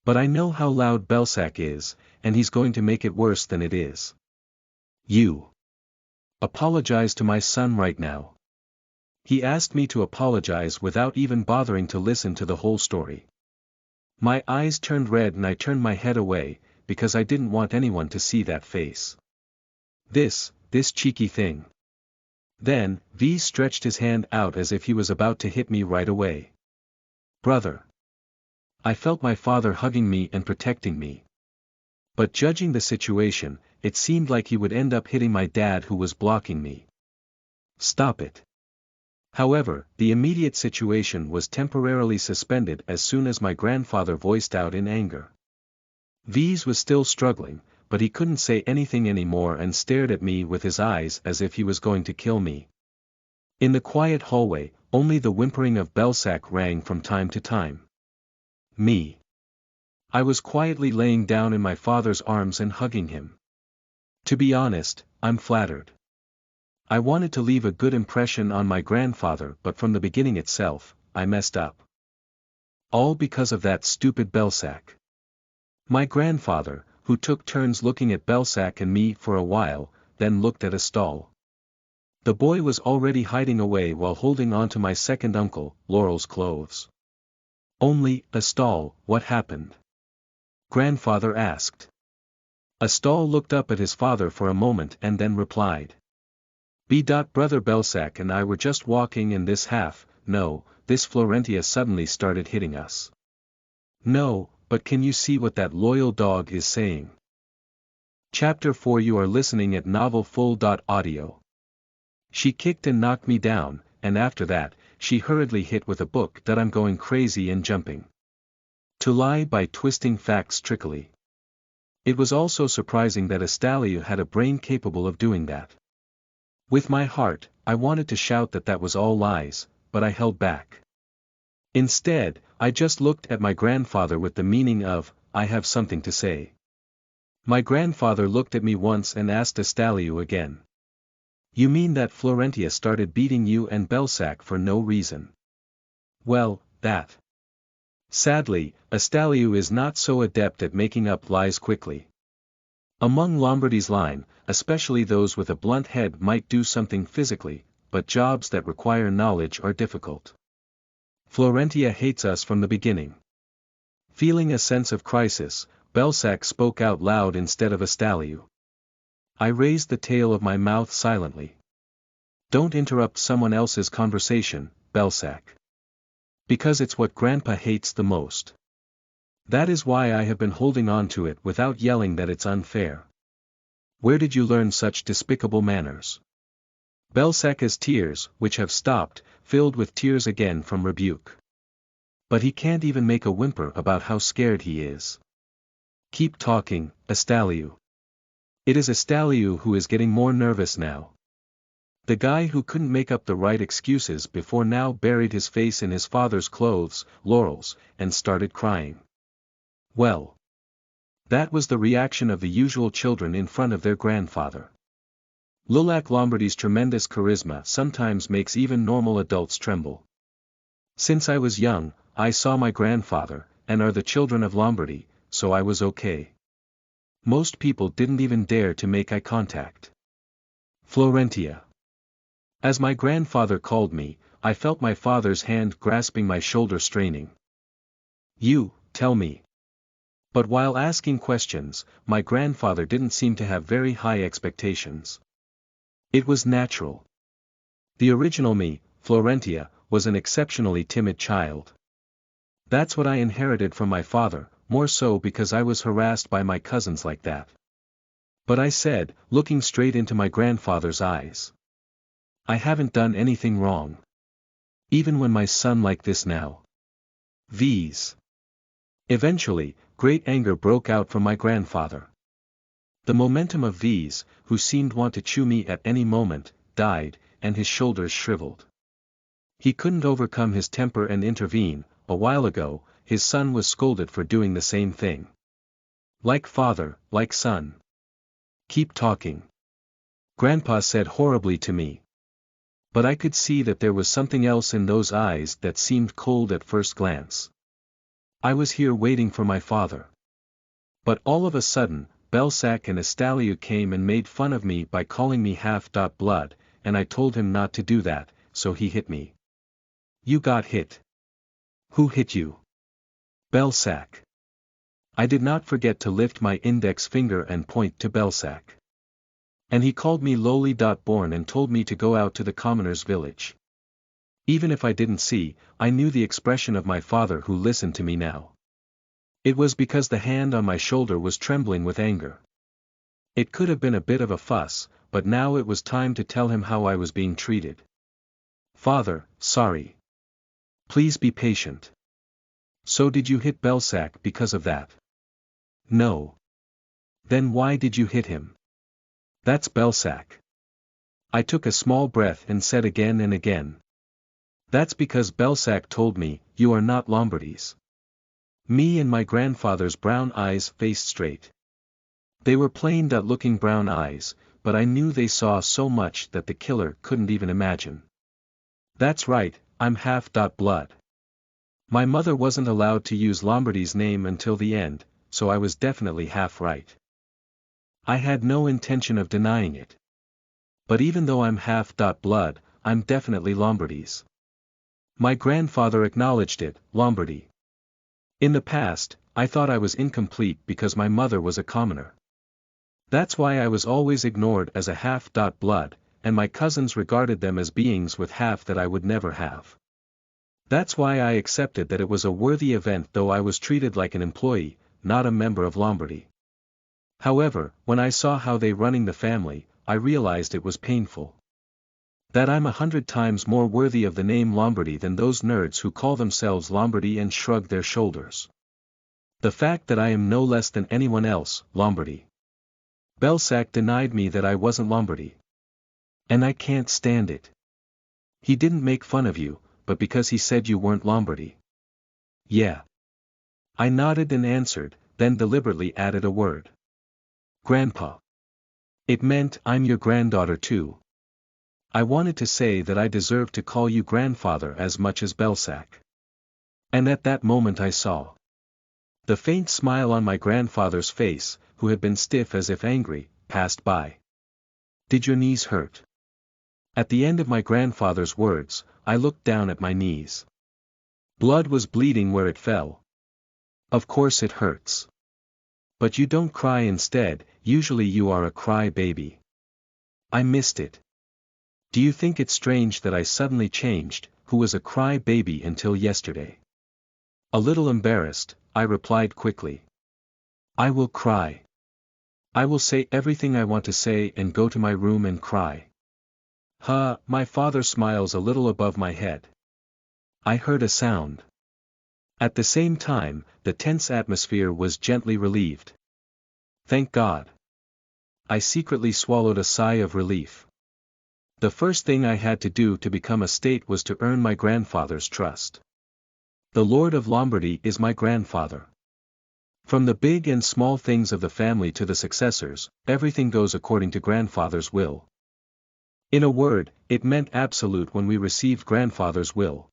But I know how loud Belsac is, and he's going to make it worse than it is. You. Apologize to my son right now. He asked me to apologize without even bothering to listen to the whole story. My eyes turned red and I turned my head away, because I didn't want anyone to see that face. This cheeky thing. Then, V stretched his hand out as if he was about to hit me right away. Brother. I felt my father hugging me and protecting me. But judging the situation, it seemed like he would end up hitting my dad who was blocking me. Stop it. However, the immediate situation was temporarily suspended as soon as my grandfather voiced out in anger. V's was still struggling, but he couldn't say anything anymore and stared at me with his eyes as if he was going to kill me. In the quiet hallway, only the whimpering of Belsac rang from time to time. Me. I was quietly laying down in my father's arms and hugging him. To be honest, I'm flattered. I wanted to leave a good impression on my grandfather, but from the beginning itself, I messed up. All because of that stupid Belsac. My grandfather, who took turns looking at Belsac and me for a while, then looked at Astal. The boy was already hiding away while holding on to my second uncle, Laurel's clothes. Only, Astal, what happened? Grandfather asked. Astal looked up at his father for a moment and then replied. Brother Belsac and I were just walking and this Florentia suddenly started hitting us. No, but can you see what that loyal dog is saying? Chapter 4. You are listening at novelfull.audio. She kicked and knocked me down, and after that, she hurriedly hit with a book that I'm going crazy and jumping. To lie by twisting facts trickily. It was also surprising that Astalio had a brain capable of doing that. With my heart, I wanted to shout that that was all lies, but I held back. Instead, I just looked at my grandfather with the meaning of, I have something to say. My grandfather looked at me once and asked Astalio again. You mean that Florentia started beating you and Belsac for no reason? Well, that. Sadly, Astalio is not so adept at making up lies quickly. Among Lombardy's line, especially those with a blunt head might do something physically, but jobs that require knowledge are difficult. Florentia hates us from the beginning. Feeling a sense of crisis, Belsac spoke out loud instead of Astalio. I raised the tail of my mouth silently. Don't interrupt someone else's conversation, Belsac. Because it's what Grandpa hates the most. That is why I have been holding on to it without yelling that it's unfair. Where did you learn such despicable manners? Belsacca's tears, which have stopped, filled with tears again from rebuke. But he can't even make a whimper about how scared he is. Keep talking, Astaliu. It is Astaliu who is getting more nervous now. The guy who couldn't make up the right excuses before now buried his face in his father's clothes, laurels, and started crying. Well. That was the reaction of the usual children in front of their grandfather. Lulac Lombardy's tremendous charisma sometimes makes even normal adults tremble. Since I was young, I saw my grandfather, and are the children of Lombardy, so I was okay. Most people didn't even dare to make eye contact. Florentia. As my grandfather called me, I felt my father's hand grasping my shoulder straining. You, tell me. But while asking questions, my grandfather didn't seem to have very high expectations. It was natural. The original me, Florentia, was an exceptionally timid child. That's what I inherited from my father, more so because I was harassed by my cousins like that. But I said, looking straight into my grandfather's eyes. I haven't done anything wrong. Even when my son like this now. V's. Eventually, great anger broke out from my grandfather. The momentum of V's, who seemed want to chew me at any moment, died, and his shoulders shriveled. He couldn't overcome his temper and intervene. A while ago, his son was scolded for doing the same thing. Like father, like son. Keep talking. Grandpa said horribly to me. But I could see that there was something else in those eyes that seemed cold at first glance. I was here waiting for my father. But all of a sudden, Belsac and Astaliu came and made fun of me by calling me half-blood, and I told him not to do that, so he hit me. You got hit. Who hit you? Belsac. I did not forget to lift my index finger and point to Belsac. And he called me lowly.born and told me to go out to the commoners' village. Even if I didn't see, I knew the expression of my father who listened to me now. It was because the hand on my shoulder was trembling with anger. It could have been a bit of a fuss, but now it was time to tell him how I was being treated. Father, sorry. Please be patient. So did you hit Belsac because of that? No. Then why did you hit him? That's Belsac. I took a small breath and said again and again. That's because Belsac told me, you are not Lombardy's. Me and my grandfather's brown eyes faced straight. They were plain-looking brown eyes, but I knew they saw so much that the killer couldn't even imagine. That's right, I'm half-blood. My mother wasn't allowed to use Lombardy's name until the end, so I was definitely half right. I had no intention of denying it. But even though I'm half-blood, I'm definitely Lombardy's. My grandfather acknowledged it, Lombardy. In the past, I thought I was incomplete because my mother was a commoner. That's why I was always ignored as a half-blood, and my cousins regarded them as beings with half that I would never have. That's why I accepted that it was a worthy event though I was treated like an employee, not a member of Lombardy. However, when I saw how they running the family, I realized it was painful. That I'm 100 times more worthy of the name Lombardy than those nerds who call themselves Lombardy and shrug their shoulders. The fact that I am no less than anyone else, Lombardy. Belsac denied me that I wasn't Lombardy. And I can't stand it. He didn't make fun of you, but because he said you weren't Lombardy. Yeah. I nodded and answered, then deliberately added a word. Grandpa. It meant I'm your granddaughter too. I wanted to say that I deserved to call you grandfather as much as Belsac. And at that moment I saw the faint smile on my grandfather's face, who had been stiff as if angry, passed by. Did your knees hurt? At the end of my grandfather's words, I looked down at my knees. Blood was bleeding where it fell. Of course it hurts. But you don't cry instead, usually you are a cry baby. I missed it. Do you think it's strange that I suddenly changed, who was a cry baby until yesterday? A little embarrassed, I replied quickly. I will cry. I will say everything I want to say and go to my room and cry. My father smiles a little above my head. I heard a sound. At the same time, the tense atmosphere was gently relieved. Thank God. I secretly swallowed a sigh of relief. The first thing I had to do to become a state was to earn my grandfather's trust. The Lord of Lombardy is my grandfather. From the big and small things of the family to the successors, everything goes according to grandfather's will. In a word, it meant absolute when we received grandfather's will.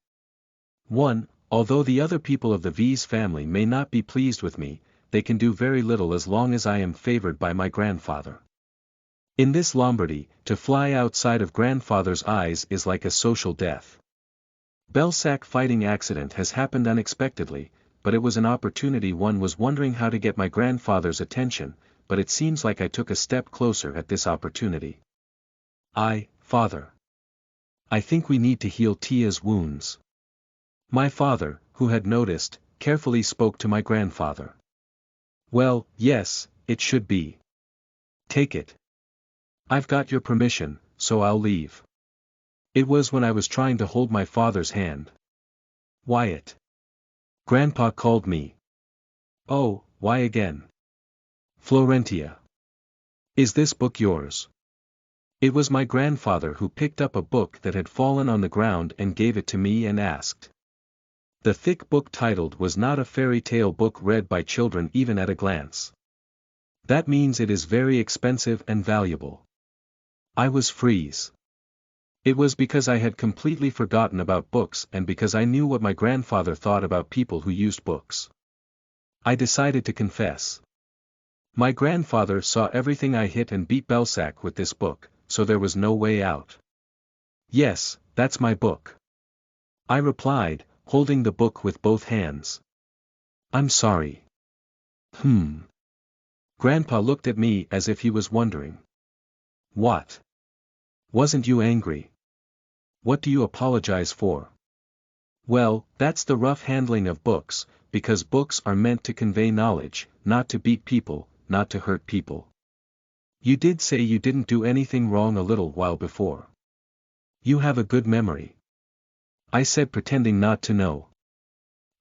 1. Although the other people of the V's family may not be pleased with me, they can do very little as long as I am favored by my grandfather. In this Lombardy, to fly outside of grandfather's eyes is like a social death. Belsac fighting accident has happened unexpectedly, but it was an opportunity. One was wondering how to get my grandfather's attention, but it seems like I took a step closer at this opportunity. Father. I think we need to heal Tia's wounds. My father, who had noticed, carefully spoke to my grandfather. Well, yes, it should be. Take it. I've got your permission, so I'll leave. It was when I was trying to hold my father's hand. Wyatt. Grandpa called me. Oh, why again? Florentia. Is this book yours? It was my grandfather who picked up a book that had fallen on the ground and gave it to me and asked. The thick book titled was not a fairy tale book read by children even at a glance. That means it is very expensive and valuable. I was freeze. It was because I had completely forgotten about books and because I knew what my grandfather thought about people who used books. I decided to confess. My grandfather saw everything I hit and beat Belsac with this book, so there was no way out. Yes, that's my book. I replied, holding the book with both hands. I'm sorry. Grandpa looked at me as if he was wondering. What? Wasn't you angry? What do you apologize for? Well, that's the rough handling of books, because books are meant to convey knowledge, not to beat people, not to hurt people. You did say you didn't do anything wrong a little while before. You have a good memory. I said, pretending not to know.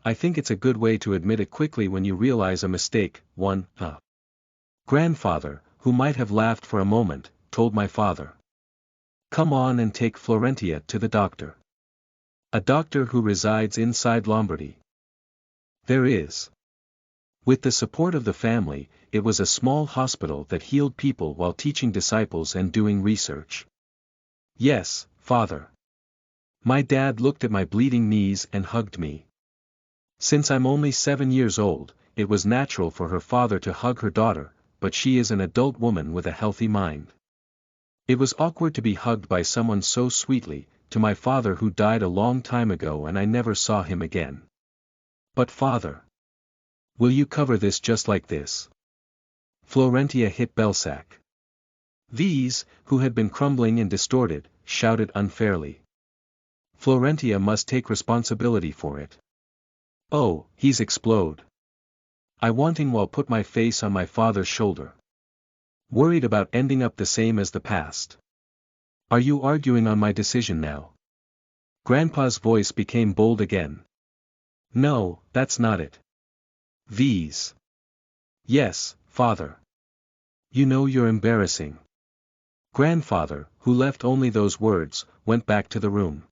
I think it's a good way to admit it quickly when you realize a mistake. Grandfather, who might have laughed for a moment, told my father. Come on and take Florentia to the doctor. A doctor who resides inside Lombardy. There is. With the support of the family, it was a small hospital that healed people while teaching disciples and doing research. Yes, father. My dad looked at my bleeding knees and hugged me. Since I'm only 7 years old, it was natural for her father to hug her daughter, but she is an adult woman with a healthy mind. It was awkward to be hugged by someone so sweetly, to my father who died a long time ago and I never saw him again. But father. Will you cover this just like this? Florentia hit Belsac. These, who had been crumbling and distorted, shouted unfairly. Florentia must take responsibility for it. Oh, he's explode. I wanting while put my face on my father's shoulder. Worried about ending up the same as the past. Are you arguing on my decision now? Grandpa's voice became bold again. No, that's not it. These. Yes, father. You know you're embarrassing. Grandfather, who left only those words, went back to the room.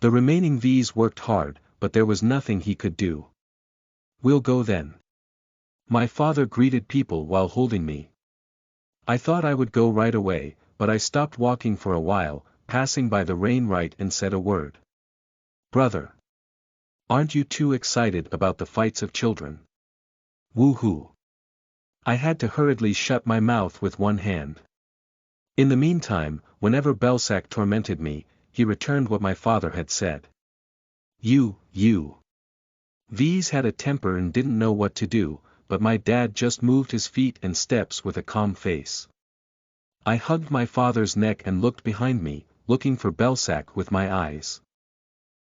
The remaining V's worked hard, but there was nothing he could do. We'll go then. My father greeted people while holding me. I thought I would go right away, but I stopped walking for a while, passing by the Wainwright and said a word. Brother. Aren't you too excited about the fights of children? Woo-hoo. I had to hurriedly shut my mouth with one hand. In the meantime, whenever Belsac tormented me, he returned what my father had said. You. These had a temper and didn't know what to do, but my dad just moved his feet and steps with a calm face. I hugged my father's neck and looked behind me, looking for Belsac with my eyes.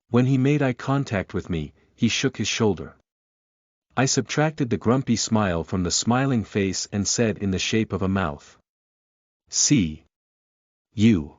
When he made eye contact with me, he shook his shoulder. I subtracted the grumpy smile from the smiling face and said in the shape of a mouth. See. You.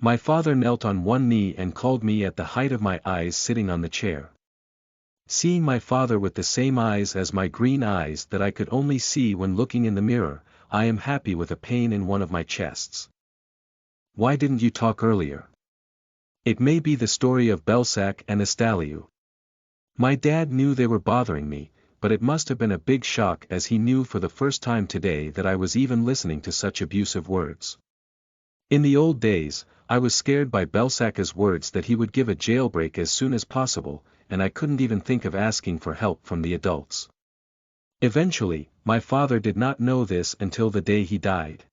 My father knelt on one knee and called me at the height of my eyes sitting on the chair. Seeing my father with the same eyes as my green eyes that I could only see when looking in the mirror, I am happy with a pain in one of my chests. Why didn't you talk earlier? It may be the story of Belsac and Estaliou. My dad knew they were bothering me, but it must have been a big shock as he knew for the first time today that I was even listening to such abusive words. In the old days, I was scared by Belsac's words that he would give a jailbreak as soon as possible, and I couldn't even think of asking for help from the adults. Eventually, my father did not know this until the day he died.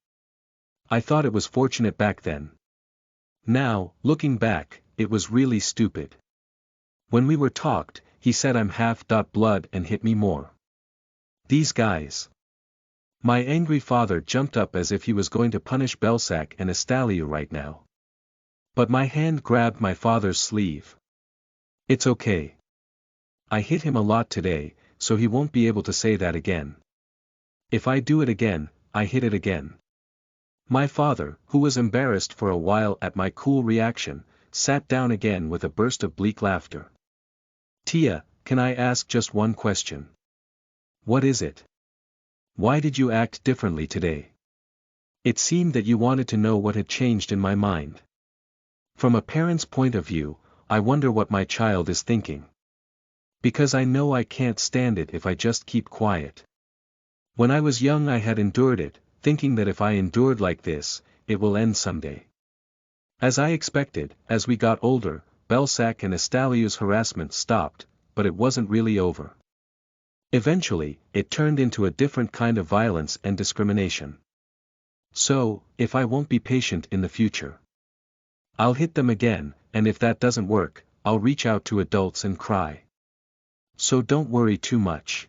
I thought it was fortunate back then. Now, looking back, it was really stupid. When we were talked, he said I'm half blood and hit me more. These guys. My angry father jumped up as if he was going to punish Belsac and Estaliou right now. But my hand grabbed my father's sleeve. It's okay. I hit him a lot today, so he won't be able to say that again. If I do it again, I hit it again. My father, who was embarrassed for a while at my cool reaction, sat down again with a burst of bleak laughter. Tia, can I ask just one question? What is it? Why did you act differently today? It seemed that you wanted to know what had changed in my mind. From a parent's point of view, I wonder what my child is thinking. Because I know I can't stand it if I just keep quiet. When I was young I had endured it, thinking that if I endured like this, it will end someday. As I expected, as we got older, Belsac and Estaliou's harassment stopped, but it wasn't really over. Eventually, it turned into a different kind of violence and discrimination. So, if I won't be patient in the future, I'll hit them again, and if that doesn't work, I'll reach out to adults and cry. So don't worry too much.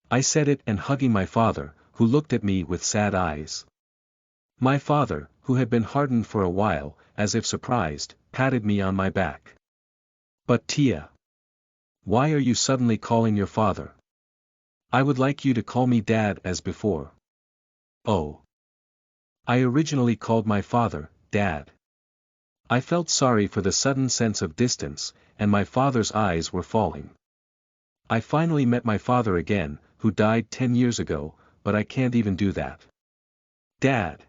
I said it and hugging my father, who looked at me with sad eyes. My father, who had been hardened for a while, as if surprised, patted me on my back. But Tia, why are you suddenly calling your father? I would like you to call me Dad as before. Oh. I originally called my father, Dad. I felt sorry for the sudden sense of distance, and my father's eyes were falling. I finally met my father again, who died 10 years ago, but I can't even do that. Dad.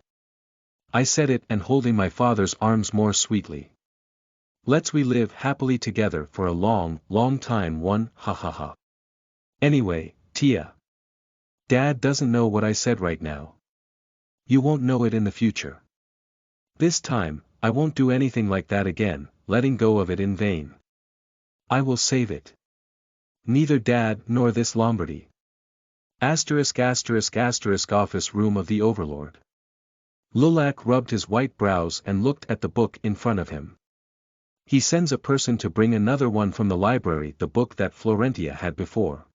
I said it and holding my father's arms more sweetly. Let's we live happily together for a long, long time one, ha ha ha. Anyway, Tia. Dad doesn't know what I said right now. You won't know it in the future. This time, I won't do anything like that again, letting go of it in vain. I will save it. Neither Dad nor this Lombardy. **** Office room of the Overlord. Lulac rubbed his white brows and looked at the book in front of him. He sends a person to bring another one from the library, the book that Florentia had before.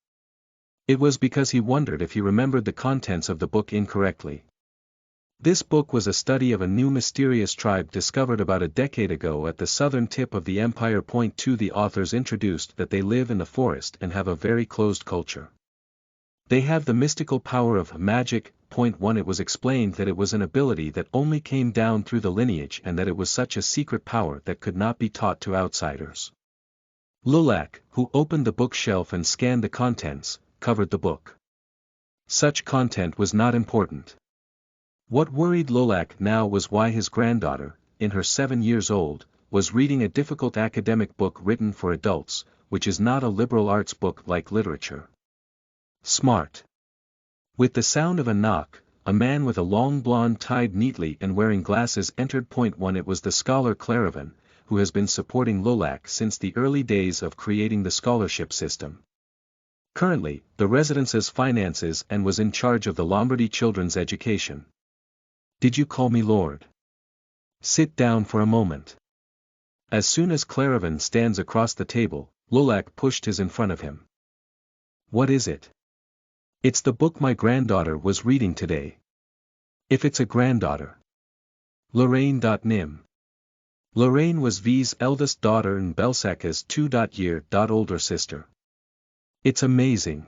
It was because he wondered if he remembered the contents of the book incorrectly. This book was a study of a new mysterious tribe discovered about a decade ago at the southern tip of the Empire. Point 2 The authors introduced that they live in the forest and have a very closed culture. They have the mystical power of magic. Point 1 It was explained that it was an ability that only came down through the lineage and that it was such a secret power that could not be taught to outsiders. Lulac, who opened the bookshelf and scanned the contents, covered the book. Such content was not important. What worried Lulac now was why his granddaughter, in her 7 years old, was reading a difficult academic book written for adults, which is not a liberal arts book like literature. Smart. With the sound of a knock, a man with a long blonde tied neatly and wearing glasses entered. Point 1 It was the scholar Claravan, who has been supporting Lulac since the early days of creating the scholarship system. Currently, the residence's finances and was in charge of the Lombardy children's education. Did you call me Lord? Sit down for a moment. As soon as Claravan stands across the table, Lulac pushed his in front of him. What is it? It's the book my granddaughter was reading today. If it's a granddaughter. Lorraine.nim. Lorraine was V's eldest daughter and Belsac's 2-year older sister. It's amazing.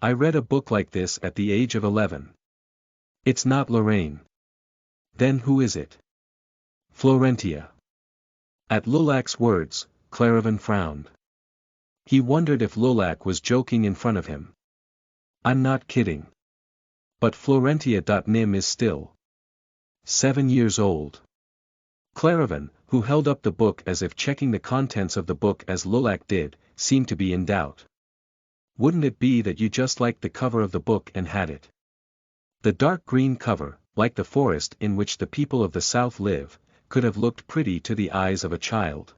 I read a book like this at the age of 11. It's not Lorraine. Then who is it? Florentia. At Lulak's words, Claravan frowned. He wondered if Lulak was joking in front of him. I'm not kidding. But Florentia.nim is still 7 years old. Claravan, who held up the book as if checking the contents of the book as Lulak did, seemed to be in doubt. Wouldn't it be that you just liked the cover of the book and had it? The dark green cover, like the forest in which the people of the South live, could have looked pretty to the eyes of a child.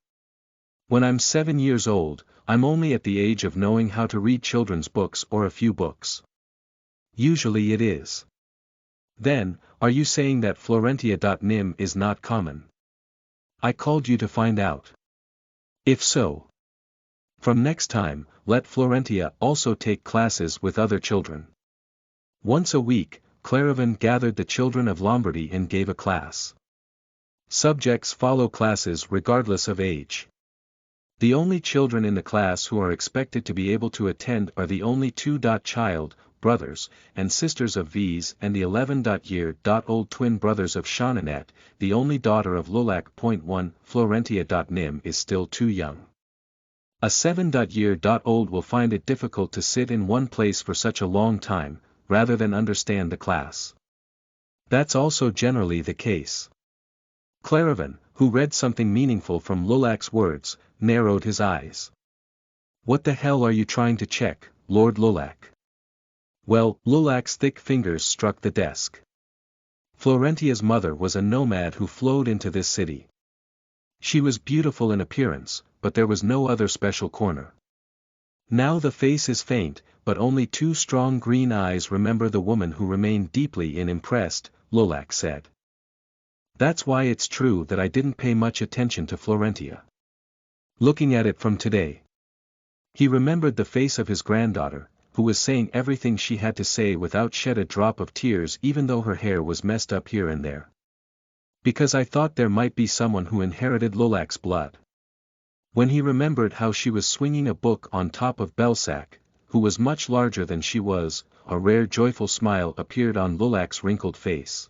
When I'm 7 years old, I'm only at the age of knowing how to read children's books or a few books. Usually it is. Then, are you saying that Florentia.nim is not common? I called you to find out. If so, from next time, let Florentia also take classes with other children. Once a week, Claravan gathered the children of Lombardy and gave a class. Subjects follow classes regardless of age. The only children in the class who are expected to be able to attend are the only child, brothers, and sisters of V's and the 11-year-old twin brothers of Shaunanet, the only daughter of Lulak.1. Florentia.nim is still too young. A 7-year-old will find it difficult to sit in one place for such a long time, rather than understand the class. That's also generally the case. Claravan, who read something meaningful from Lulak's words, narrowed his eyes. What the hell are you trying to check, Lord Lulak? Well, Lulak's thick fingers struck the desk. Florentia's mother was a nomad who flowed into this city. She was beautiful in appearance, but there was no other special corner. Now the face is faint, but only 2 strong green eyes remember the woman who remained deeply impressed, Lulak said. That's why it's true that I didn't pay much attention to Florentia. Looking at it from today. He remembered the face of his granddaughter, who was saying everything she had to say without shed a drop of tears even though her hair was messed up here and there. Because I thought there might be someone who inherited Lulak's blood. When he remembered how she was swinging a book on top of Belsac, who was much larger than she was, a rare joyful smile appeared on Lulak's wrinkled face.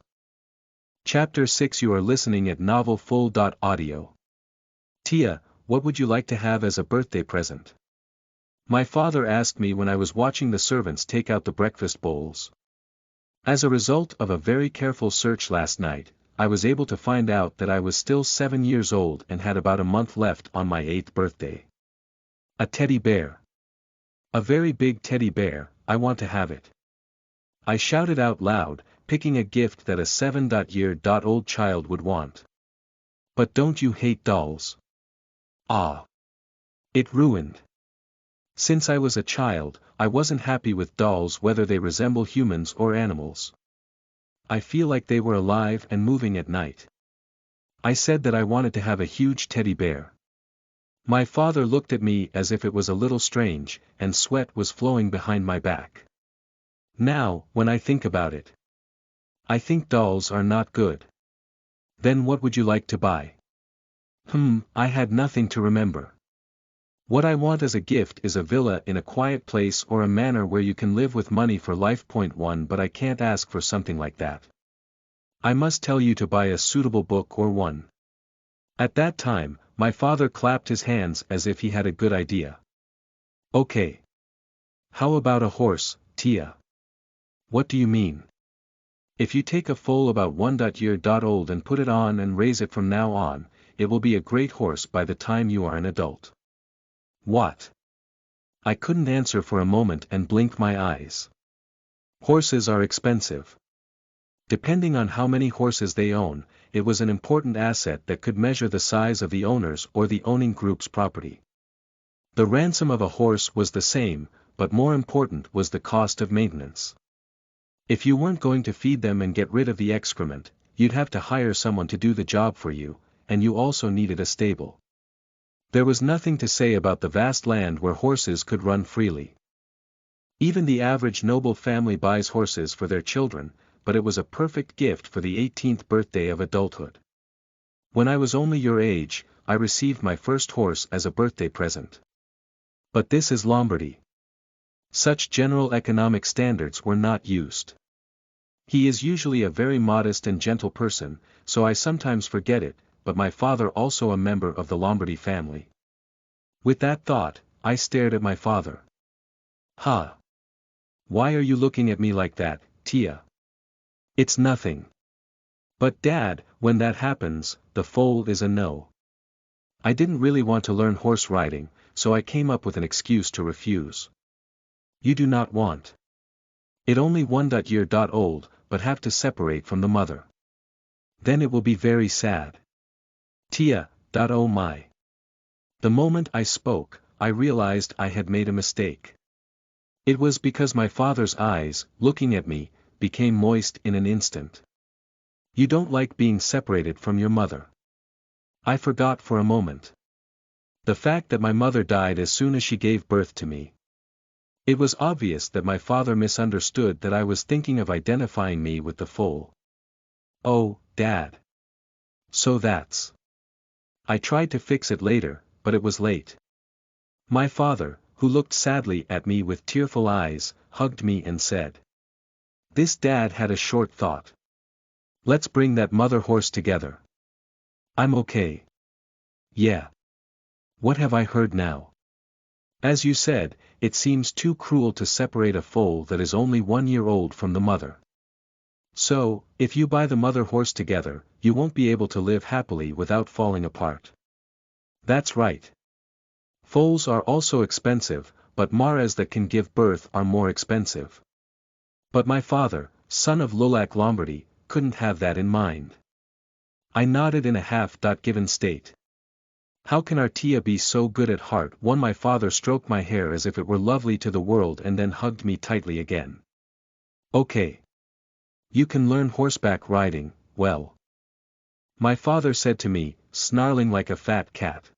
Chapter 6. You are listening at novelfull.audio. Tia, what would you like to have as a birthday present? My father asked me when I was watching the servants take out the breakfast bowls. As a result of a very careful search last night, I was able to find out that I was still 7 years old and had about a month left on my 8th birthday. A teddy bear. A very big teddy bear, I want to have it. I shouted out loud, picking a gift that a 7-year-old child would want. But don't you hate dolls? Ah. It ruined. Since I was a child, I wasn't happy with dolls whether they resemble humans or animals. I feel like they were alive and moving at night. I said that I wanted to have a huge teddy bear. My father looked at me as if it was a little strange, and sweat was flowing behind my back. Now, when I think about it, I think dolls are not good. Then what would you like to buy? I had nothing to remember. What I want as a gift is a villa in a quiet place or a manor where you can live with money for life.1, but I can't ask for something like that. I must tell you to buy a suitable book or one. At that time, my father clapped his hands as if he had a good idea. Okay. How about a horse, Tia? What do you mean? If you take a foal about 1-year-old and put it on and raise it from now on, it will be a great horse by the time you are an adult. What? I couldn't answer for a moment and blinked my eyes. Horses are expensive. Depending on how many horses they own, it was an important asset that could measure the size of the owners or the owning group's property. The ransom of a horse was the same, but more important was the cost of maintenance. If you weren't going to feed them and get rid of the excrement, you'd have to hire someone to do the job for you, and you also needed a stable. There was nothing to say about the vast land where horses could run freely. Even the average noble family buys horses for their children, but it was a perfect gift for the 18th birthday of adulthood. When I was only your age, I received my first horse as a birthday present. But this is Lombardy. Such general economic standards were not used. He is usually a very modest and gentle person, so I sometimes forget it, but my father also a member of the Lombardy family. With that thought, I stared at my father. "Ha! Why are you looking at me like that, Tia? It's nothing." "But Dad, when that happens, the foal is a no." I didn't really want to learn horse riding, so I came up with an excuse to refuse. "You do not want it only 1 year old, but have to separate from the mother. Then it will be very sad. Tia, oh my." The moment I spoke, I realized I had made a mistake. It was because my father's eyes, looking at me, became moist in an instant. "You don't like being separated from your mother." I forgot for a moment the fact that my mother died as soon as she gave birth to me. It was obvious that my father misunderstood that I was thinking of identifying me with the foal. "Oh, Dad. So that's..." I tried to fix it later, but it was late. My father, who looked sadly at me with tearful eyes, hugged me and said, "This Dad had a short thought. Let's bring that mother horse together." "I'm okay." "Yeah. What have I heard now?" "As you said, it seems too cruel to separate a foal that is only 1 year old from the mother. So, if you buy the mother horse together, you won't be able to live happily without falling apart." "That's right. Foals are also expensive, but mares that can give birth are more expensive." But my father, son of Lolac Lombardy, couldn't have that in mind. I nodded in a half-given state. "How can our Tia be so good at heart?" My father stroked my hair as if it were lovely to the world and then hugged me tightly again. "Okay. You can learn horseback riding, well," my father said to me, snarling like a fat cat.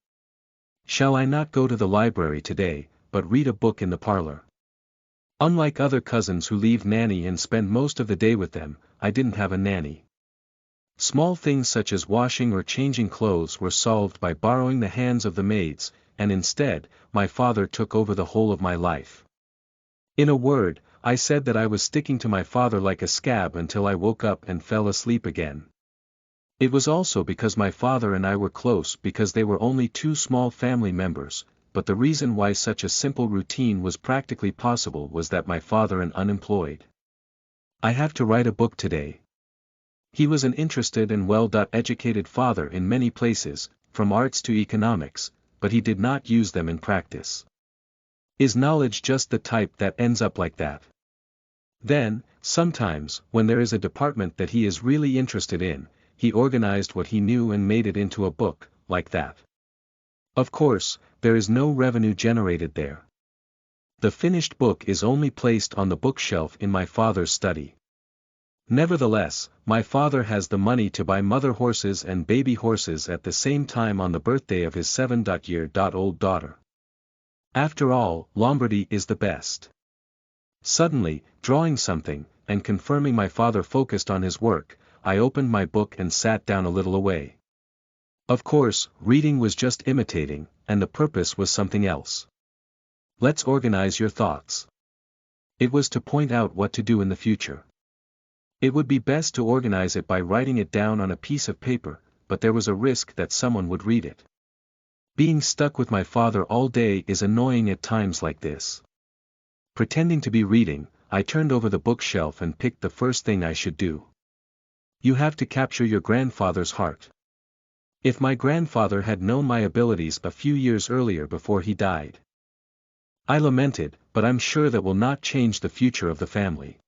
"Shall I not go to the library today, but read a book in the parlor?" Unlike other cousins who leave nanny and spend most of the day with them, I didn't have a nanny. Small things such as washing or changing clothes were solved by borrowing the hands of the maids, and instead, my father took over the whole of my life. In a word, I said that I was sticking to my father like a scab until I woke up and fell asleep again. It was also because my father and I were close because they were only two small family members, but the reason why such a simple routine was practically possible was that my father is unemployed. "I have to write a book today." He was an interested and well-educated father in many places, from arts to economics, but he did not use them in practice. Is knowledge just the type that ends up like that? Then, sometimes, when there is a department that he is really interested in, he organized what he knew and made it into a book, like that. Of course, there is no revenue generated there. The finished book is only placed on the bookshelf in my father's study. Nevertheless, my father has the money to buy mother horses and baby horses at the same time on the birthday of his 7-year-old daughter. After all, Lombardy is the best. Suddenly, drawing something, and confirming my father focused on his work, I opened my book and sat down a little away. Of course, reading was just imitating, and the purpose was something else. "Let's organize your thoughts." It was to point out what to do in the future. It would be best to organize it by writing it down on a piece of paper, but there was a risk that someone would read it. Being stuck with my father all day is annoying at times like this. Pretending to be reading, I turned over the bookshelf and picked the first thing I should do. You have to capture your grandfather's heart. If my grandfather had known my abilities a few years earlier before he died. I lamented, but I'm sure that will not change the future of the family.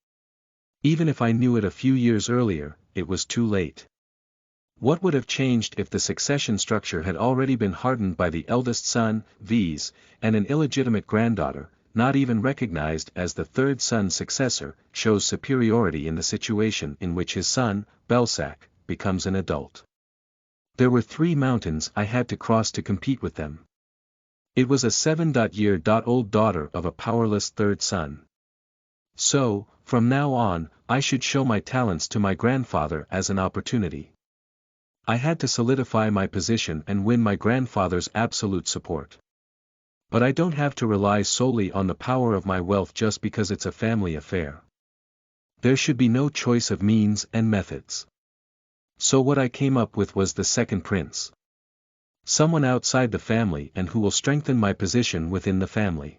Even if I knew it a few years earlier, it was too late. What would have changed if the succession structure had already been hardened by the eldest son, V's, and an illegitimate granddaughter, not even recognized as the third son's successor, shows superiority in the situation in which his son, Belsac, becomes an adult. There were 3 mountains I had to cross to compete with them. It was a 7-year-old daughter of a powerless third son. So, from now on, I should show my talents to my grandfather as an opportunity. I had to solidify my position and win my grandfather's absolute support. But I don't have to rely solely on the power of my wealth just because it's a family affair. There should be no choice of means and methods. So what I came up with was the second prince. Someone outside the family and who will strengthen my position within the family.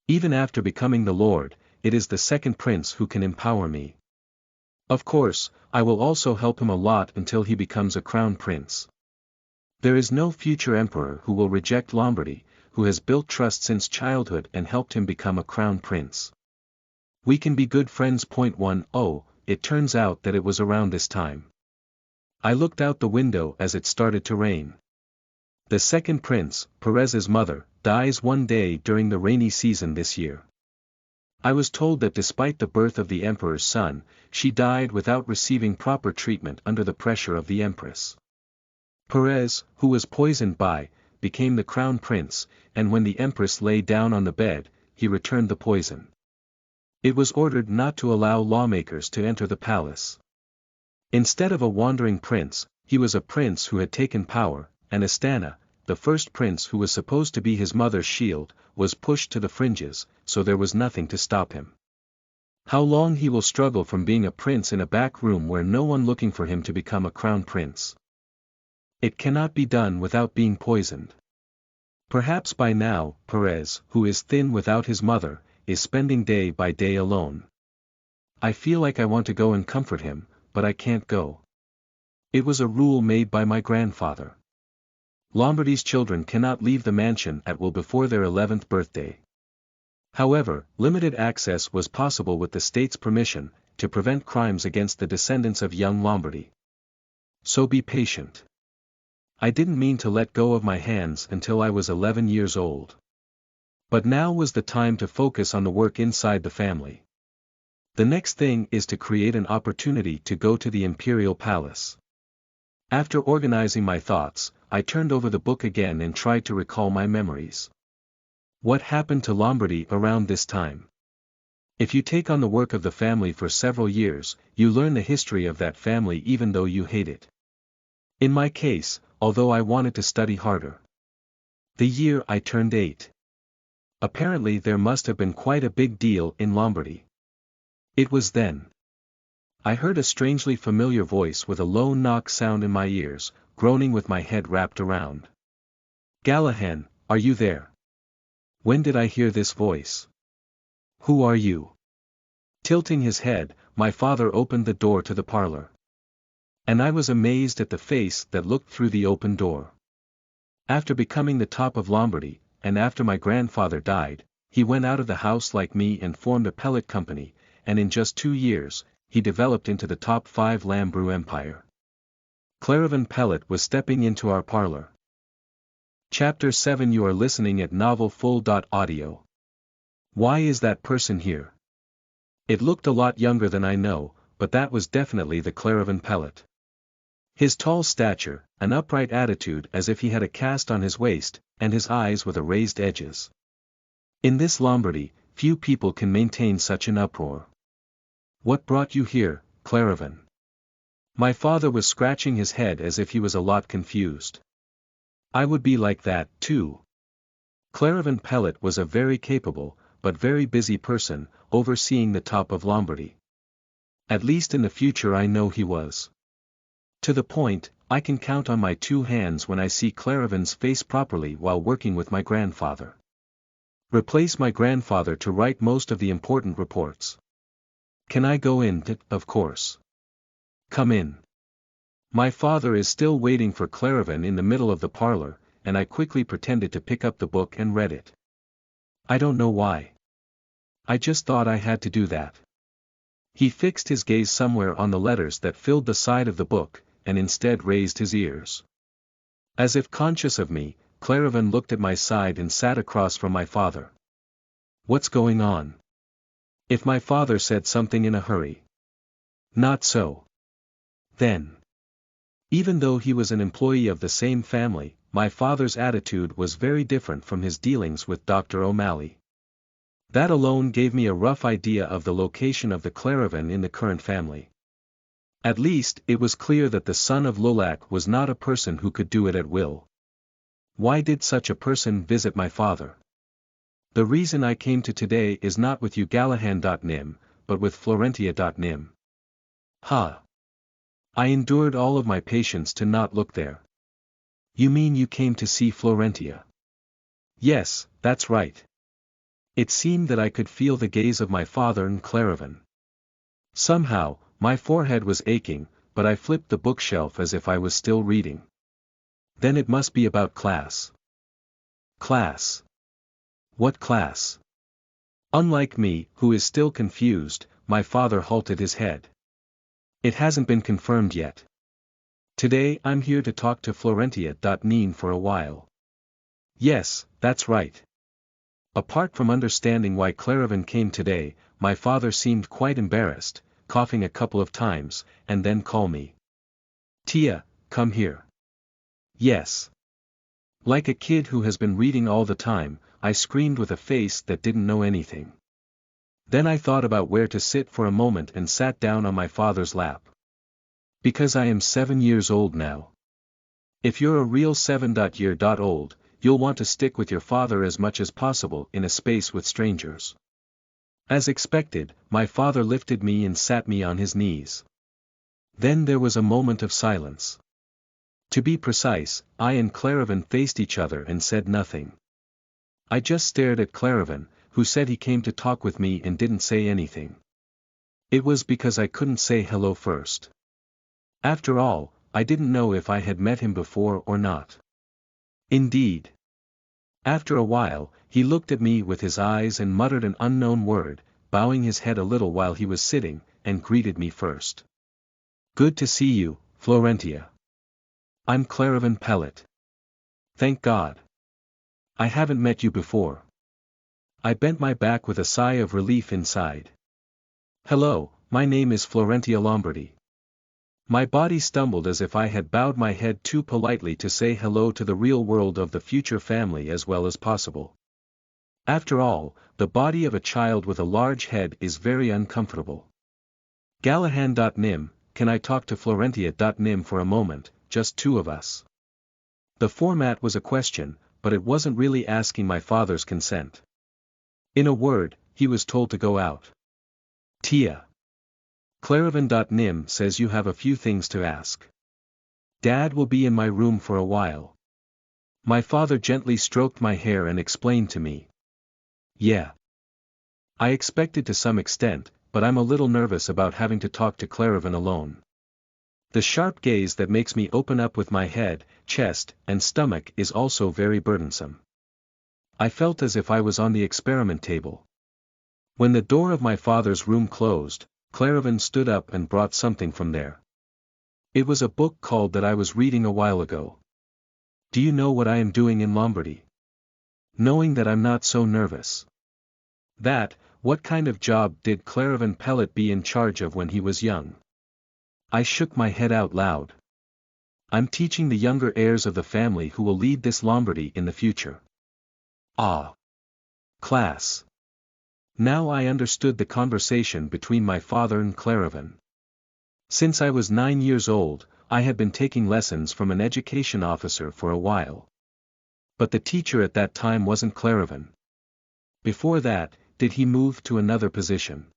Even after becoming the Lord, it is the second prince who can empower me. Of course, I will also help him a lot until he becomes a crown prince. There is no future emperor who will reject Lombardy, who has built trust since childhood and helped him become a crown prince. We can be good friends. 1. Oh, it turns out that it was around this time. I looked out the window as it started to rain. The second prince, Perez's mother, dies one day during the rainy season this year. I was told that despite the birth of the emperor's son, she died without receiving proper treatment under the pressure of the empress. Perez, who was poisoned became the crown prince, and when the empress lay down on the bed, he returned the poison. It was ordered not to allow lawmakers to enter the palace. Instead of a wandering prince, he was a prince who had taken power, and Astana, the first prince who was supposed to be his mother's shield, was pushed to the fringes, so there was nothing to stop him. How long he will struggle from being a prince in a back room where no one looking for him to become a crown prince. It cannot be done without being poisoned. Perhaps by now, Perez, who is thin without his mother, is spending day by day alone. I feel like I want to go and comfort him, but I can't go. It was a rule made by my grandfather. Lombardy's children cannot leave the mansion at will before their 11th birthday. However, limited access was possible with the state's permission, to prevent crimes against the descendants of young Lombardy. So be patient. I didn't mean to let go of my hands until I was 11 years old. But now was the time to focus on the work inside the family. The next thing is to create an opportunity to go to the imperial palace. After organizing my thoughts, I turned over the book again and tried to recall my memories. What happened to Lombardy around this time? If you take on the work of the family for several years, you learn the history of that family even though you hate it. In my case, although I wanted to study harder. The year I turned 8. Apparently there must have been quite a big deal in Lombardy. It was then. I heard a strangely familiar voice with a low knock sound in my ears, groaning with my head wrapped around. Galahad, are you there? When did I hear this voice? Who are you? Tilting his head, my father opened the door to the parlor. And I was amazed at the face that looked through the open door. After becoming the top of Lombardy, and after my grandfather died, he went out of the house like me and formed a pellet company, and in just 2 years, he developed into the top 5 Lambrou empire. Claravan Pellet was stepping into our parlor. Chapter 7. You are listening at novelfull.audio. Why is that person here? It looked a lot younger than I know, but that was definitely the Claravan Pellet. His tall stature, an upright attitude as if he had a cast on his waist, and his eyes with raised edges. In this Lombardy, few people can maintain such an uproar. What brought you here, Claravan? My father was scratching his head as if he was a lot confused. I would be like that, too. Claravan Pellet was a very capable, but very busy person, overseeing the top of Lombardy. At least in the future I know he was. To the point, I can count on my 2 hands when I see Claravan's face properly while working with my grandfather. Replace my grandfather to write most of the important reports. Can I go in? Of course. Come in. My father is still waiting for Claravan in the middle of the parlor, and I quickly pretended to pick up the book and read it. I don't know why. I just thought I had to do that. He fixed his gaze somewhere on the letters that filled the side of the book, and instead raised his ears. As if conscious of me, Claravan looked at my side and sat across from my father. What's going on? If my father said something in a hurry. Not so. Then. Even though he was an employee of the same family, my father's attitude was very different from his dealings with Dr. O'Malley. That alone gave me a rough idea of the location of the Claravan in the current family. At least, it was clear that the son of Lolac was not a person who could do it at will. Why did such a person visit my father? The reason I came to today is not with you Galahad.nim, but with Florentia.nim. Ha! I endured all of my patience to not look there. You mean you came to see Florentia? Yes, that's right. It seemed that I could feel the gaze of my father and Claravan. Somehow, my forehead was aching, but I flipped the bookshelf as if I was still reading. Then it must be about class. Class. What class? Unlike me, who is still confused, my father halted his head. It hasn't been confirmed yet. Today I'm here to talk to Florentia. Neen for a while. Yes, that's right. Apart from understanding why Claravan came today, my father seemed quite embarrassed, coughing a couple of times, and then call me. Tia, come here. Yes. Like a kid who has been reading all the time, I screamed with a face that didn't know anything. Then I thought about where to sit for a moment and sat down on my father's lap. Because I am 7 years old now. If you're a real 7-year-old, you'll want to stick with your father as much as possible in a space with strangers. As expected, my father lifted me and sat me on his knees. Then there was a moment of silence. To be precise, I and Claravan faced each other and said nothing. I just stared at Claravan, who said he came to talk with me and didn't say anything. It was because I couldn't say hello first. After all, I didn't know if I had met him before or not. Indeed. After a while, he looked at me with his eyes and muttered an unknown word, bowing his head a little while he was sitting, and greeted me first. Good to see you, Florentia. I'm Claravan Pellet. Thank God. I haven't met you before. I bent my back with a sigh of relief inside. Hello, my name is Florentia Lombardy. My body stumbled as if I had bowed my head too politely to say hello to the real world of the future family as well as possible. After all, the body of a child with a large head is very uncomfortable. Gallahan.nim, can I talk to Florentia.nim for a moment, just two of us? The format was a question, but it wasn't really asking my father's consent. In a word, he was told to go out. Tia. Claravan.nim says you have a few things to ask. Dad will be in my room for a while. My father gently stroked my hair and explained to me. Yeah. I expected to some extent, but I'm a little nervous about having to talk to Claravan alone. The sharp gaze that makes me open up with my head, chest, and stomach is also very burdensome. I felt as if I was on the experiment table. When the door of my father's room closed, Claravan stood up and brought something from there. It was a book called that I was reading a while ago. Do you know what I am doing in Lombardy? Knowing that I'm not so nervous. What kind of job did Claravan Pellet be in charge of when he was young? I shook my head out loud. I'm teaching the younger heirs of the family who will lead this Lombardy in the future. Ah. Class. Now I understood the conversation between my father and Claravan. Since I was 9 years old, I had been taking lessons from an education officer for a while. But the teacher at that time wasn't Claravan. Before that, did he move to another position?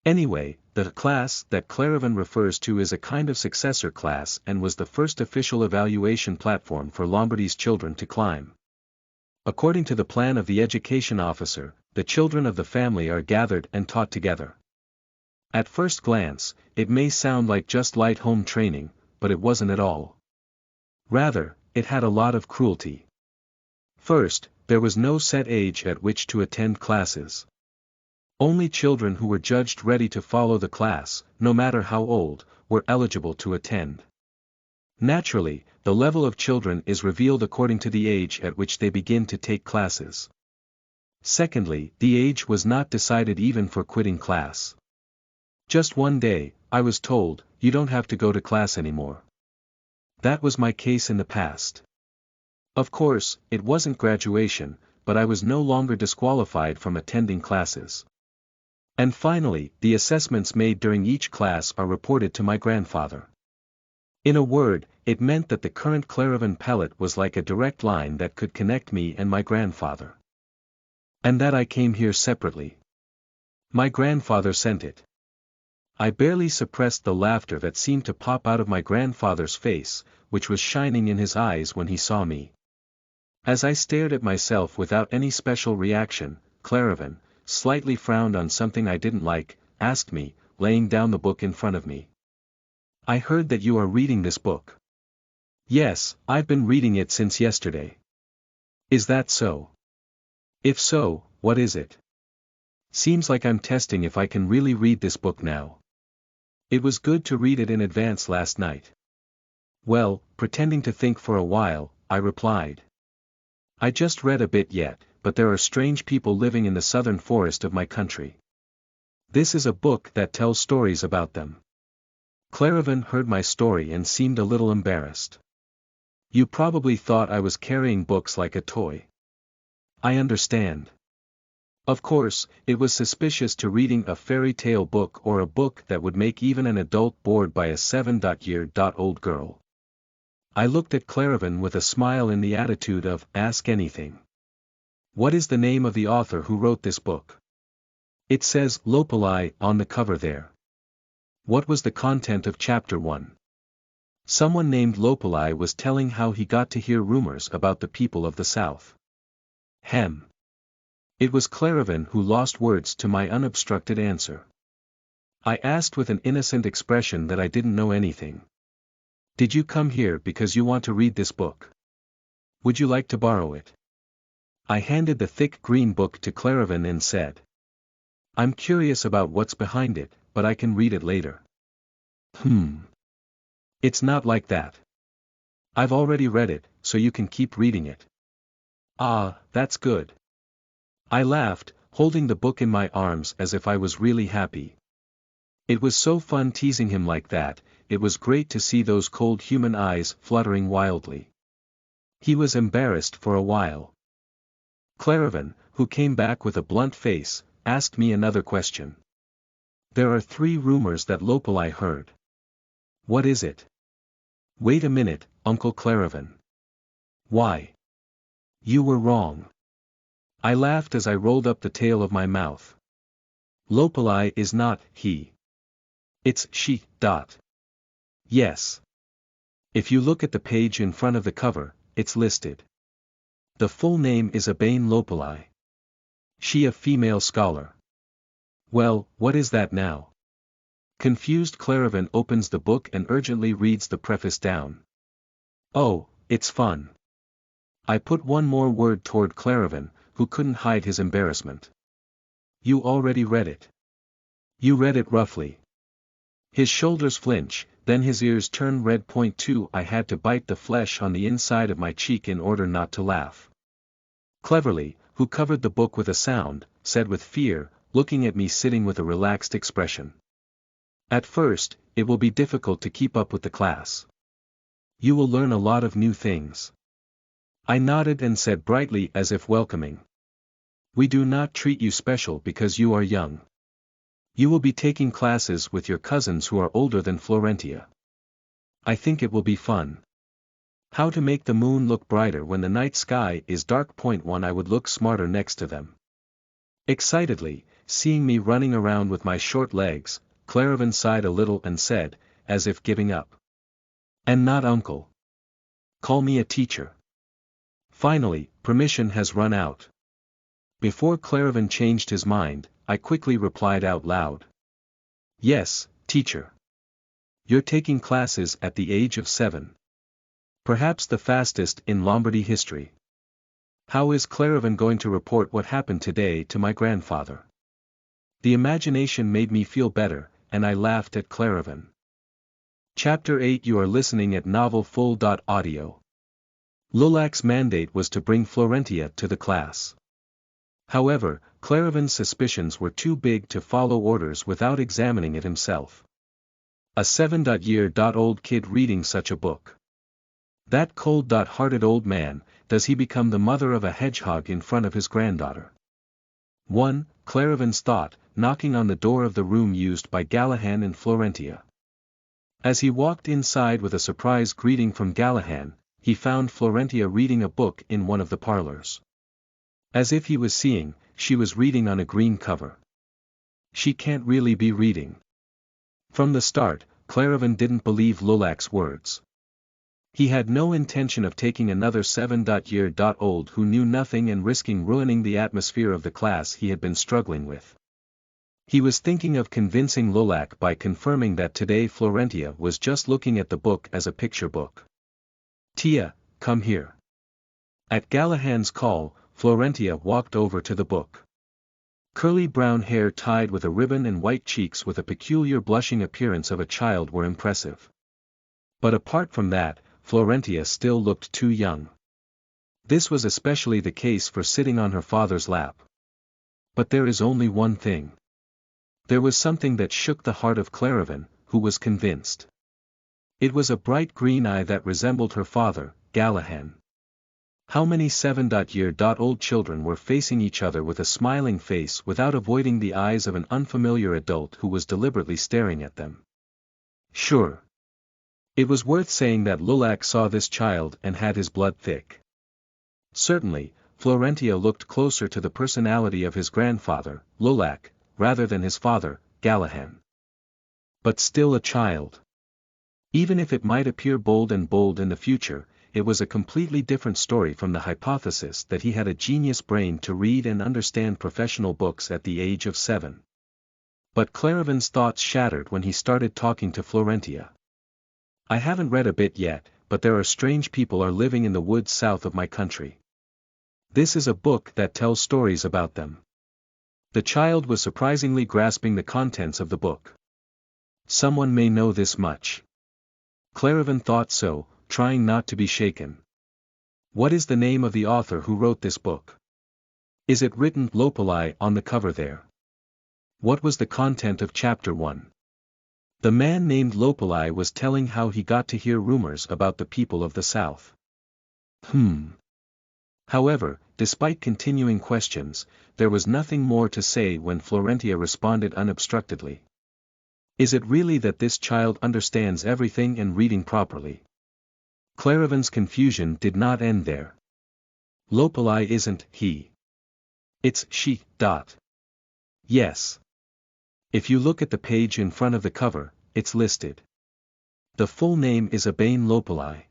Anyway, the class that Claravan refers to is a kind of successor class and was the first official evaluation platform for Lombardy's children to climb. According to the plan of the education officer, the children of the family are gathered and taught together. At first glance, it may sound like just light home training, but it wasn't at all. Rather, it had a lot of cruelty. First, there was no set age at which to attend classes. Only children who were judged ready to follow the class, no matter how old, were eligible to attend. Naturally, the level of children is revealed according to the age at which they begin to take classes. Secondly, the age was not decided even for quitting class. Just one day, I was told, you don't have to go to class anymore. That was my case in the past. Of course, it wasn't graduation, but I was no longer disqualified from attending classes. And finally, the assessments made during each class are reported to my grandfather. In a word, it meant that the current Claravan Pellet was like a direct line that could connect me and my grandfather. And that I came here separately. My grandfather sent it. I barely suppressed the laughter that seemed to pop out of my grandfather's face, which was shining in his eyes when he saw me. As I stared at myself without any special reaction, Claravan, slightly frowned on something I didn't like, asked me, laying down the book in front of me. "I heard that you are reading this book." "Yes, I've been reading it since yesterday." "Is that so? If so, what is it? Seems like I'm testing if I can really read this book now. It was good to read it in advance last night." "Well," pretending to think for a while, I replied. "I just read a bit yet, but there are strange people living in the southern forest of my country. This is a book that tells stories about them." Claravan heard my story and seemed a little embarrassed. "You probably thought I was carrying books like a toy." "I understand. Of course, it was suspicious to reading a fairy tale book or a book that would make even an adult bored by a 7-year-old girl." I looked at Claravan with a smile in the attitude of, "Ask anything." "What is the name of the author who wrote this book?" "It says Lopalai on the cover there." "What was the content of chapter 1? "Someone named Lopalai was telling how he got to hear rumors about the people of the South." Hem. It was Claravan who lost words to my unobstructed answer. I asked with an innocent expression that I didn't know anything. "Did you come here because you want to read this book? Would you like to borrow it?" I handed the thick green book to Claravan and said, "I'm curious about what's behind it, but I can read it later." It's not like that. I've already read it, so you can keep reading it." "Ah, that's good." I laughed, holding the book in my arms as if I was really happy. It was so fun teasing him like that. It was great to see those cold human eyes fluttering wildly. He was embarrassed for a while. Claravan, who came back with a blunt face, asked me another question. "There are 3 rumors that Lopalai heard." "What is it?" "Wait a minute, Uncle Claravan." "Why?" "You were wrong." I laughed as I rolled up the tail of my mouth. "Lopalai is not he. It's she. Yes. If you look at the page in front of the cover, it's listed. The full name is Abane Lopalai. She a female scholar." "Well, what is that now?" Confused Claravan opens the book and urgently reads the preface down. "Oh, it's fun." I put one more word toward Claravan, who couldn't hide his embarrassment. "You already read it." "You read it roughly." His shoulders flinch, then his ears turn red. I had to bite the flesh on the inside of my cheek in order not to laugh. Cleverly, who covered the book with a sound, said with fear, looking at me sitting with a relaxed expression. "At first, it will be difficult to keep up with the class. You will learn a lot of new things." I nodded and said brightly as if welcoming. "We do not treat you special because you are young. You will be taking classes with your cousins who are older than Florentia. I think it will be fun. How to make the moon look brighter when the night sky is dark. One I would look smarter next to them." Excitedly, seeing me running around with my short legs, Claravan sighed a little and said, as if giving up. "And not uncle. Call me a teacher." Finally, permission has run out. Before Claravan changed his mind, I quickly replied out loud. "Yes, teacher. You're taking classes at the age of 7. Perhaps the fastest in Lombardy history. How is Claravan going to report what happened today to my grandfather?" The imagination made me feel better, and I laughed at Claravan. Chapter 8. You are listening at NovelFull.audio. Lulak's mandate was to bring Florentia to the class. However, Claravan's suspicions were too big to follow orders without examining it himself. A 7-year-old kid reading such a book. That cold-hearted old man, does he become the mother of a hedgehog in front of his granddaughter? Claravan's thought, knocking on the door of the room used by Gallahan and Florentia. As he walked inside with a surprise greeting from Gallahan, he found Florentia reading a book in one of the parlors. As if he was seeing, she was reading on a green cover. She can't really be reading. From the start, Claravan didn't believe Lulak's words. He had no intention of taking another 7-year-old who knew nothing and risking ruining the atmosphere of the class he had been struggling with. He was thinking of convincing Lulak by confirming that today Florentia was just looking at the book as a picture book. "Tia, come here." At Gallahan's call, Florentia walked over to the book. Curly brown hair tied with a ribbon and white cheeks with a peculiar blushing appearance of a child were impressive. But apart from that, Florentia still looked too young. This was especially the case for sitting on her father's lap. But there is only one thing. There was something that shook the heart of Claravan, who was convinced. It was a bright green eye that resembled her father, Gallahan. How many 7-year-old children were facing each other with a smiling face without avoiding the eyes of an unfamiliar adult who was deliberately staring at them? Sure. It was worth saying that Lulak saw this child and had his blood thick. Certainly, Florentia looked closer to the personality of his grandfather, Lulak, rather than his father, Gallahan. But still a child. Even if it might appear bold in the future, it was a completely different story from the hypothesis that he had a genius brain to read and understand professional books at the age of 7. But Claravan's thoughts shattered when he started talking to Florentia. "I haven't read a bit yet, but there are strange people are living in the woods south of my country. This is a book that tells stories about them." The child was surprisingly grasping the contents of the book. Someone may know this much. Claravan thought so, trying not to be shaken. "What is the name of the author who wrote this book? Is it written Lopalai on the cover there? What was the content of chapter 1? The man named Lopalai was telling how he got to hear rumors about the people of the South. However, despite continuing questions, there was nothing more to say when Florentia responded unobstructedly. "Is it really that this child understands everything and reading properly?" Claravan's confusion did not end there. "Lopalai isn't he. It's she. Yes. If you look at the page in front of the cover, it's listed. The full name is Abane Lopalai.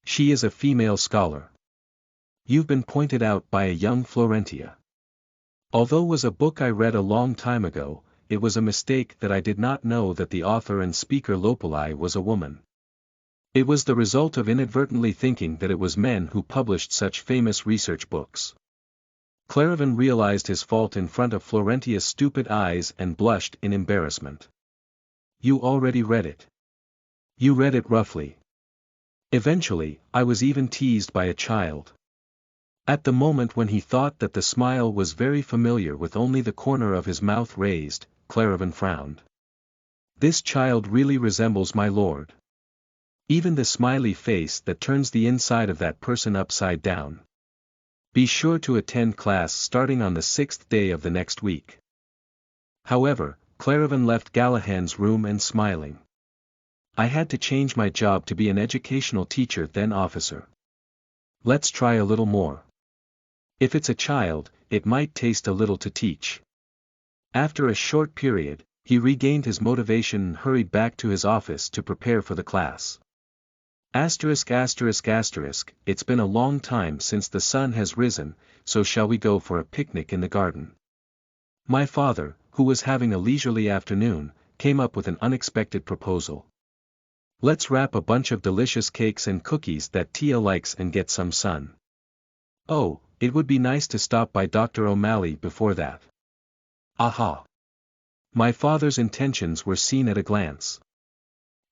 She is a female scholar. You've been pointed out by a young Florentia. Although it was a book I read a long time ago, it was a mistake that I did not know that the author and speaker Lopalai was a woman. It was the result of inadvertently thinking that it was men who published such famous research books." Claravan realized his fault in front of Florentia's stupid eyes and blushed in embarrassment. "You already read it. You read it roughly. Eventually, I was even teased by a child." At the moment when he thought that the smile was very familiar with only the corner of his mouth raised, Claravan frowned. "This child really resembles my lord. Even the smiley face that turns the inside of that person upside down. Be sure to attend class starting on the 6th day of the next week." However, Claravan left Gallahan's room and smiling. "I had to change my job to be an educational teacher then officer. Let's try a little more. If it's a child, it might taste a little to teach." After a short period, he regained his motivation and hurried back to his office to prepare for the class. It's been a long time since the sun has risen, so shall we go for a picnic in the garden? My father, who was having a leisurely afternoon, came up with an unexpected proposal. "Let's wrap a bunch of delicious cakes and cookies that Tia likes and get some sun. Oh, it would be nice to stop by Dr. O'Malley before that." Aha! My father's intentions were seen at a glance.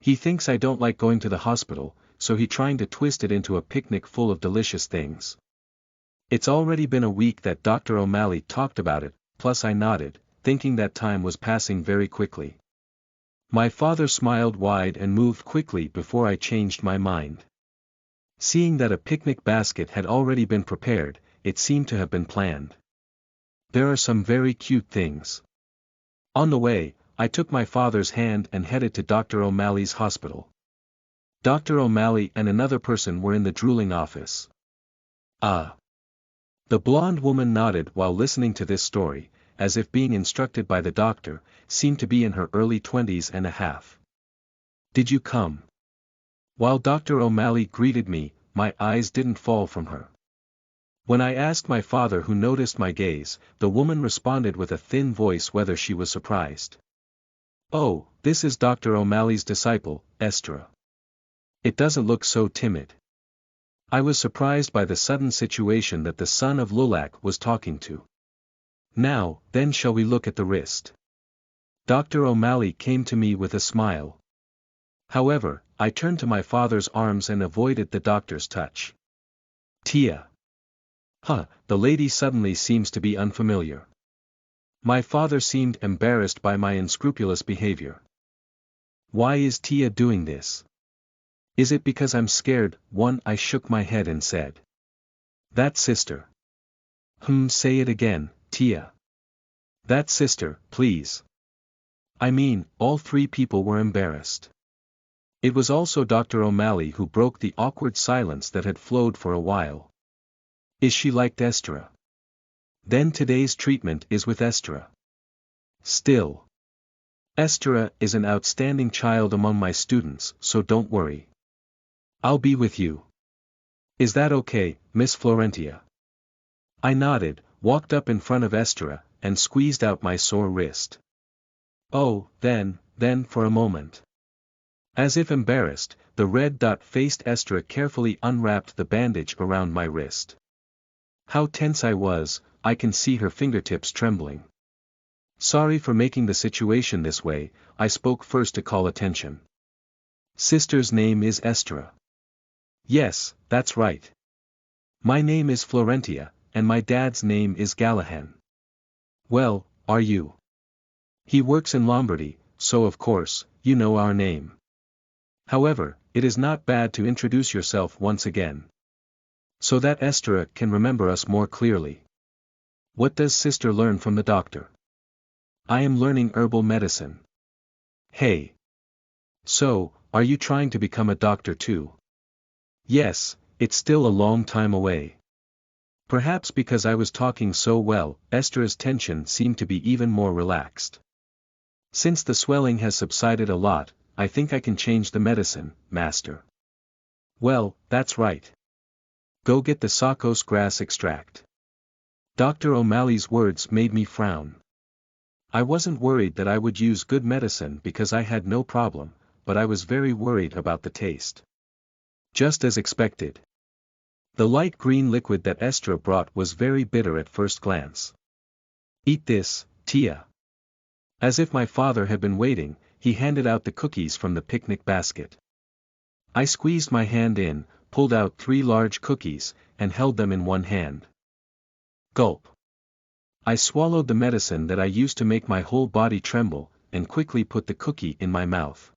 He thinks I don't like going to the hospital, so he trying to twist it into a picnic full of delicious things. It's already been a week that Dr. O'Malley talked about it, plus I nodded, thinking that time was passing very quickly. My father smiled wide and moved quickly before I changed my mind. Seeing that a picnic basket had already been prepared, it seemed to have been planned. There are some very cute things. On the way, I took my father's hand and headed to Dr. O'Malley's hospital. Dr. O'Malley and another person were in the drooling office. Ah! The blonde woman nodded while listening to this story, as if being instructed by the doctor, seemed to be in her early 20s and a half. "Did you come?" While Dr. O'Malley greeted me, my eyes didn't fall from her. When I asked my father, who noticed my gaze, the woman responded with a thin voice whether she was surprised. "Oh, this is Dr. O'Malley's disciple, Estra. It doesn't look so timid." I was surprised by the sudden situation that the son of Lulak was talking to. "Now, then, shall we look at the wrist?" Dr. O'Malley came to me with a smile. However, I turned to my father's arms and avoided the doctor's touch. "Tia." "Huh," the lady suddenly seems to be unfamiliar. My father seemed embarrassed by my unscrupulous behavior. "Why is Tia doing this? Is it because I'm scared?" I shook my head and said. "That sister." Say it again, Tia." "That sister, please." I mean, all three people were embarrassed. It was also Dr. O'Malley who broke the awkward silence that had flowed for a while. "Is she like Estra? Then today's treatment is with Estra." "Still. Estra is an outstanding child among my students, so don't worry. I'll be with you. Is that okay, Miss Florentia?" I nodded, walked up in front of Estra, and squeezed out my sore wrist. "Oh, then, for a moment." As if embarrassed, the red-faced Estra carefully unwrapped the bandage around my wrist. How tense I was, I can see her fingertips trembling. "Sorry for making the situation this way," I spoke first to call attention. "Sister's name is Estra." "Yes, that's right. My name is Florentia, and my dad's name is Gallahan." "Well, are you?" "He works in Lombardy, so of course, you know our name. However, it is not bad to introduce yourself once again. So that Estra can remember us more clearly." "What does sister learn from the doctor?" "I am learning herbal medicine." "Hey. So, are you trying to become a doctor too?" "Yes, it's still a long time away." Perhaps because I was talking so well, Estra's tension seemed to be even more relaxed. "Since the swelling has subsided a lot, I think I can change the medicine, master." "Well, that's right. Go get the Sakos grass extract." Dr. O'Malley's words made me frown. I wasn't worried that I would use good medicine because I had no problem, but I was very worried about the taste. Just as expected. The light green liquid that Estra brought was very bitter at first glance. "Eat this, Tia." As if my father had been waiting, he handed out the cookies from the picnic basket. I squeezed my hand in, pulled out 3 large cookies, and held them in one hand. Gulp. I swallowed the medicine that I used to make my whole body tremble, and quickly put the cookie in my mouth.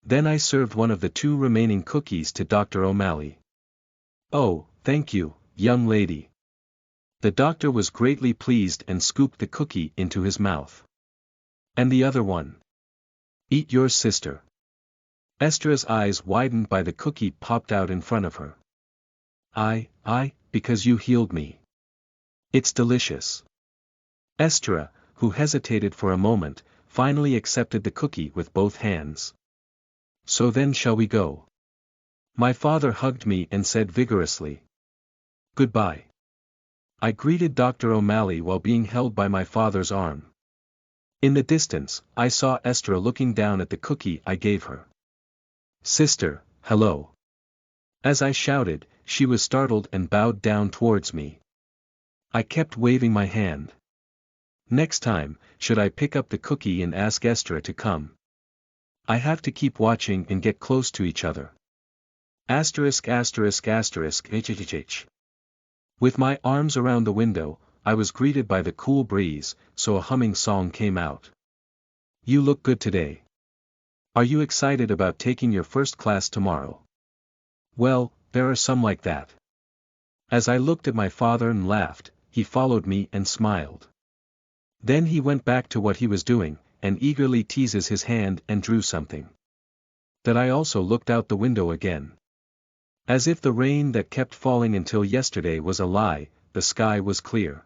Then I served one of the 2 remaining cookies to Dr. O'Malley. "Oh, thank you, young lady." The doctor was greatly pleased and scooped the cookie into his mouth. "And the other one?" "Eat yours, sister." Estra's eyes widened by the cookie popped out in front of her. Because you healed me. It's delicious." Estra, who hesitated for a moment, finally accepted the cookie with both hands. "So then shall we go?" My father hugged me and said vigorously. "Goodbye." I greeted Dr. O'Malley while being held by my father's arm. In the distance, I saw Estra looking down at the cookie I gave her. "Sister, hello." As I shouted, she was startled and bowed down towards me. I kept waving my hand. Next time, should I pick up the cookie and ask Estra to come? I have to keep watching and get close to each other. **********. With my arms around the window, I was greeted by the cool breeze, so a humming song came out. "You look good today. Are you excited about taking your first class tomorrow?" "Well, there are some like that." As I looked at my father and laughed, he followed me and smiled. Then he went back to what he was doing, and eagerly teases his hand and drew something. That I also looked out the window again. As if the rain that kept falling until yesterday was a lie, the sky was clear.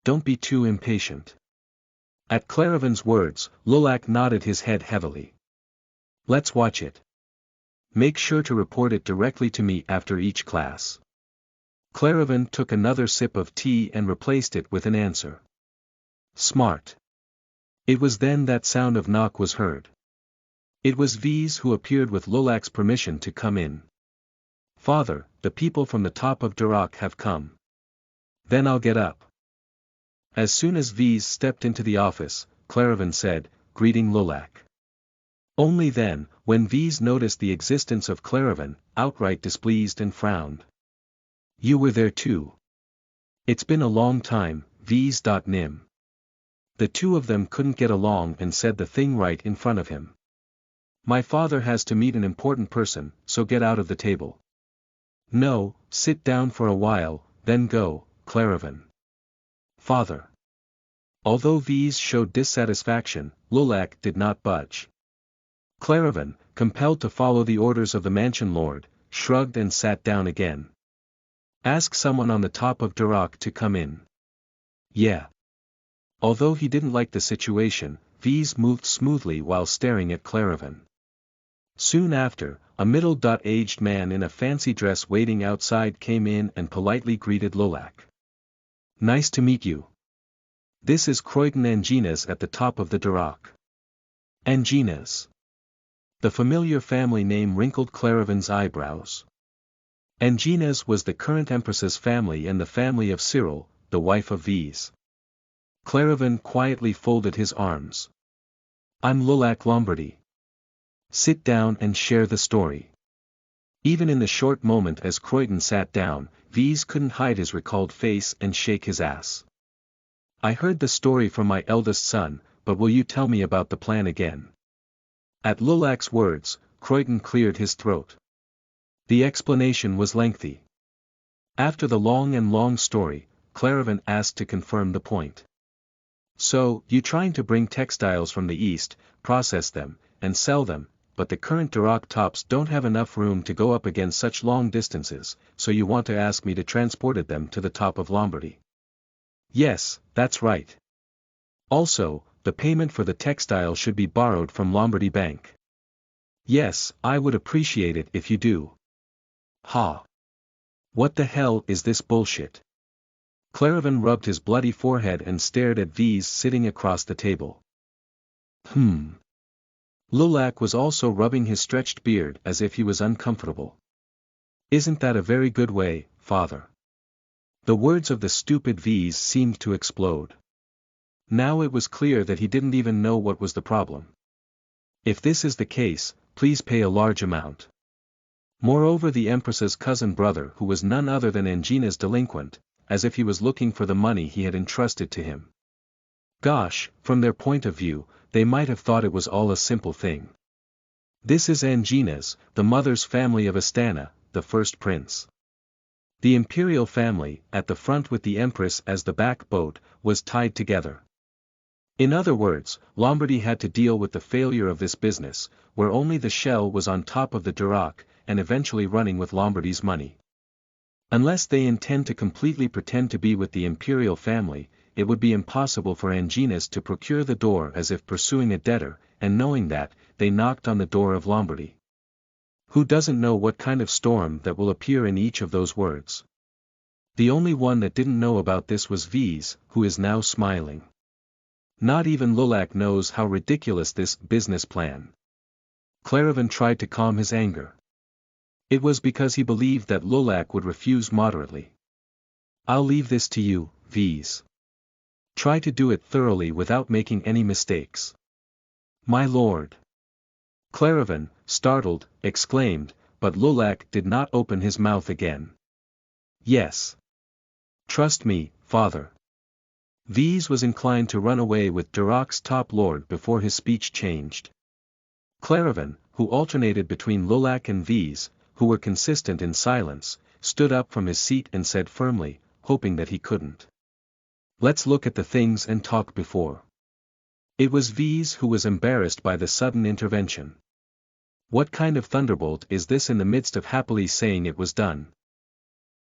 Don't be too impatient. At Claravan's words, Lulak nodded his head heavily. Let's watch it. Make sure to report it directly to me after each class. Claravan took another sip of tea and replaced it with an answer. Smart. It was then that sound of knock was heard. It was V's who appeared with Lulak's permission to come in. Father, the people from the top of Durak have come. Then I'll get up. As soon as V's stepped into the office, Claravan said, greeting Lulak. Only then, when V's noticed the existence of Claravan, outright displeased and frowned. You were there too. It's been a long time, V's.nim. The two of them couldn't get along and said the thing right in front of him. My father has to meet an important person, so get out of the table. No, sit down for a while, then go, Claravan. Father. Although V's showed dissatisfaction, Lulak did not budge. Claravan, compelled to follow the orders of the mansion lord, shrugged and sat down again. Ask someone on the top of Durak to come in. Yeah. Although he didn't like the situation, V's moved smoothly while staring at Claravan. Soon after, a middle-aged man in a fancy dress waiting outside came in and politely greeted Lulak. Nice to meet you. This is Croydon Anginas at the top of the Durak. Anginas. The familiar family name wrinkled Claravan's eyebrows. Anginas was the current empress's family and the family of Cyril, the wife of V's. Claravan quietly folded his arms. I'm Lulak Lombardy. Sit down and share the story. Even in the short moment as Croydon sat down, V's couldn't hide his recalled face and shake his ass. I heard the story from my eldest son, but will you tell me about the plan again? At Lulak's words, Croydon cleared his throat. The explanation was lengthy. After the long story, Claravan asked to confirm the point. So, you trying to bring textiles from the east, process them, and sell them, but the current Durak tops don't have enough room to go up again such long distances, so you want to ask me to transport them to the top of Lombardy. Yes, that's right. Also, the payment for the textile should be borrowed from Lombardy Bank. Yes, I would appreciate it if you do. Ha! What the hell is this bullshit? Claravan rubbed his bloody forehead and stared at V's sitting across the table. Lulak was also rubbing his stretched beard as if he was uncomfortable. Isn't that a very good way, father? The words of the stupid V's seemed to explode. Now it was clear that he didn't even know what was the problem. If this is the case, please pay a large amount. Moreover, the Empress's cousin brother, who was none other than Angina's delinquent, as if he was looking for the money he had entrusted to him. Gosh, from their point of view, they might have thought it was all a simple thing. This is Angina's, the mother's family of Astana, the first prince. The imperial family, at the front with the Empress as the back boat, was tied together. In other words, Lombardy had to deal with the failure of this business, where only the shell was on top of the Durak, and eventually running with Lombardy's money. Unless they intend to completely pretend to be with the imperial family, it would be impossible for Anginas to procure the door as if pursuing a debtor, and knowing that, they knocked on the door of Lombardy. Who doesn't know what kind of storm that will appear in each of those words? The only one that didn't know about this was V's, who is now smiling. Not even Lulak knows how ridiculous this business plan. Claravan tried to calm his anger. It was because he believed that Lulak would refuse moderately. I'll leave this to you, V's. Try to do it thoroughly without making any mistakes. My lord. Claravan, startled, exclaimed, but Lulak did not open his mouth again. Yes. Trust me, father. V's was inclined to run away with Durak's top lord before his speech changed. Claravan, who alternated between Lulak and V's, who were consistent in silence, stood up from his seat and said firmly, hoping that he couldn't. Let's look at the things and talk before. It was V's who was embarrassed by the sudden intervention. What kind of thunderbolt is this in the midst of happily saying it was done?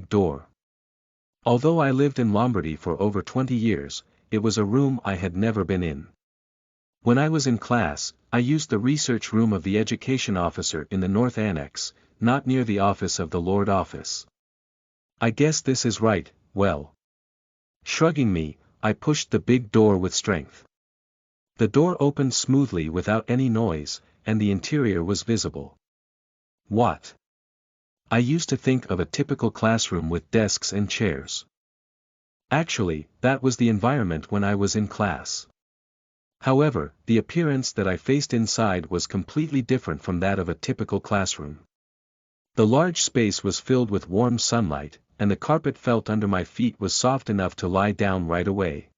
big door. Although I lived in Lombardy for over 20 years, it was a room I had never been in. When I was in class, I used the research room of the education officer in the North Annex, not near the office of the Lord Office. I guess this is right, well. Shrugging me, I pushed the big door with strength. The door opened smoothly without any noise, and the interior was visible. What? I used to think of a typical classroom with desks and chairs. Actually, that was the environment when I was in class. However, the appearance that I faced inside was completely different from that of a typical classroom. The large space was filled with warm sunlight, and the carpet felt under my feet was soft enough to lie down right away.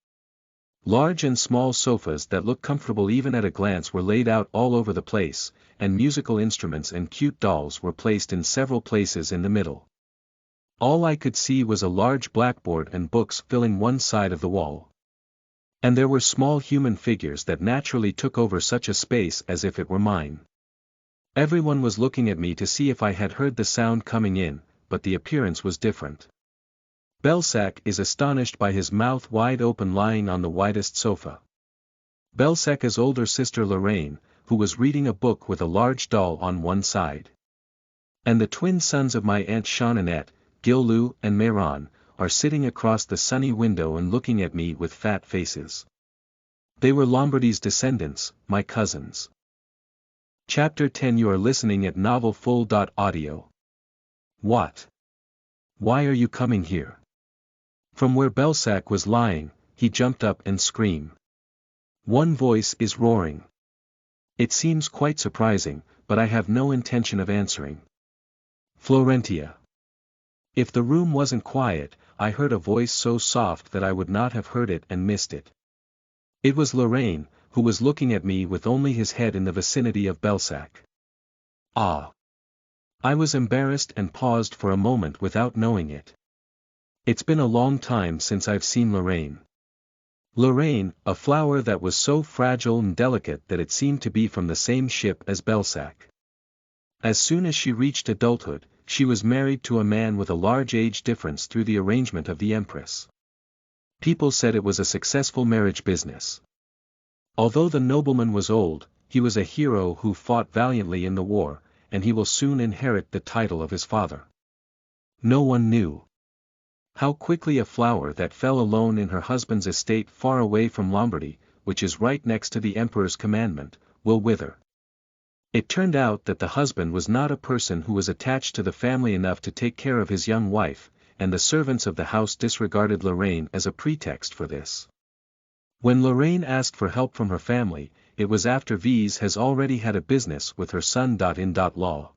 Large and small sofas that looked comfortable even at a glance were laid out all over the place, and musical instruments and cute dolls were placed in several places in the middle. All I could see was a large blackboard and books filling one side of the wall. And there were small human figures that naturally took over such a space as if it were mine. Everyone was looking at me to see if I had heard the sound coming in, but the appearance was different. Belsac is astonished by his mouth wide open lying on the widest sofa. Belsac's older sister Lorraine, who was reading a book with a large doll on one side. And the twin sons of my Aunt Jeanninette, Gillu and Mayron, are sitting across the sunny window and looking at me with fat faces. They were Lombardy's descendants, my cousins. Chapter 10. You are listening at NovelFull.audio. What? Why are you coming here? From where Belsac was lying, he jumped up and screamed. One voice is roaring. It seems quite surprising, but I have no intention of answering. Florentia. If the room wasn't quiet, I heard a voice so soft that I would not have heard it and missed it. It was Lorraine, who was looking at me with only his head in the vicinity of Belsac. Ah! I was embarrassed and paused for a moment without knowing it. It's been a long time since I've seen Lorraine. Lorraine, a flower that was so fragile and delicate that it seemed to be from the same ship as Belsac. As soon as she reached adulthood, she was married to a man with a large age difference through the arrangement of the Empress. People said it was a successful marriage business. Although the nobleman was old, he was a hero who fought valiantly in the war, and he will soon inherit the title of his father. No one knew how quickly a flower that fell alone in her husband's estate far away from Lombardy, which is right next to the emperor's commandment, will wither. It turned out that the husband was not a person who was attached to the family enough to take care of his young wife, and the servants of the house disregarded Lorraine as a pretext for this. When Lorraine asked for help from her family, it was after Vise has already had a business with her son. In law.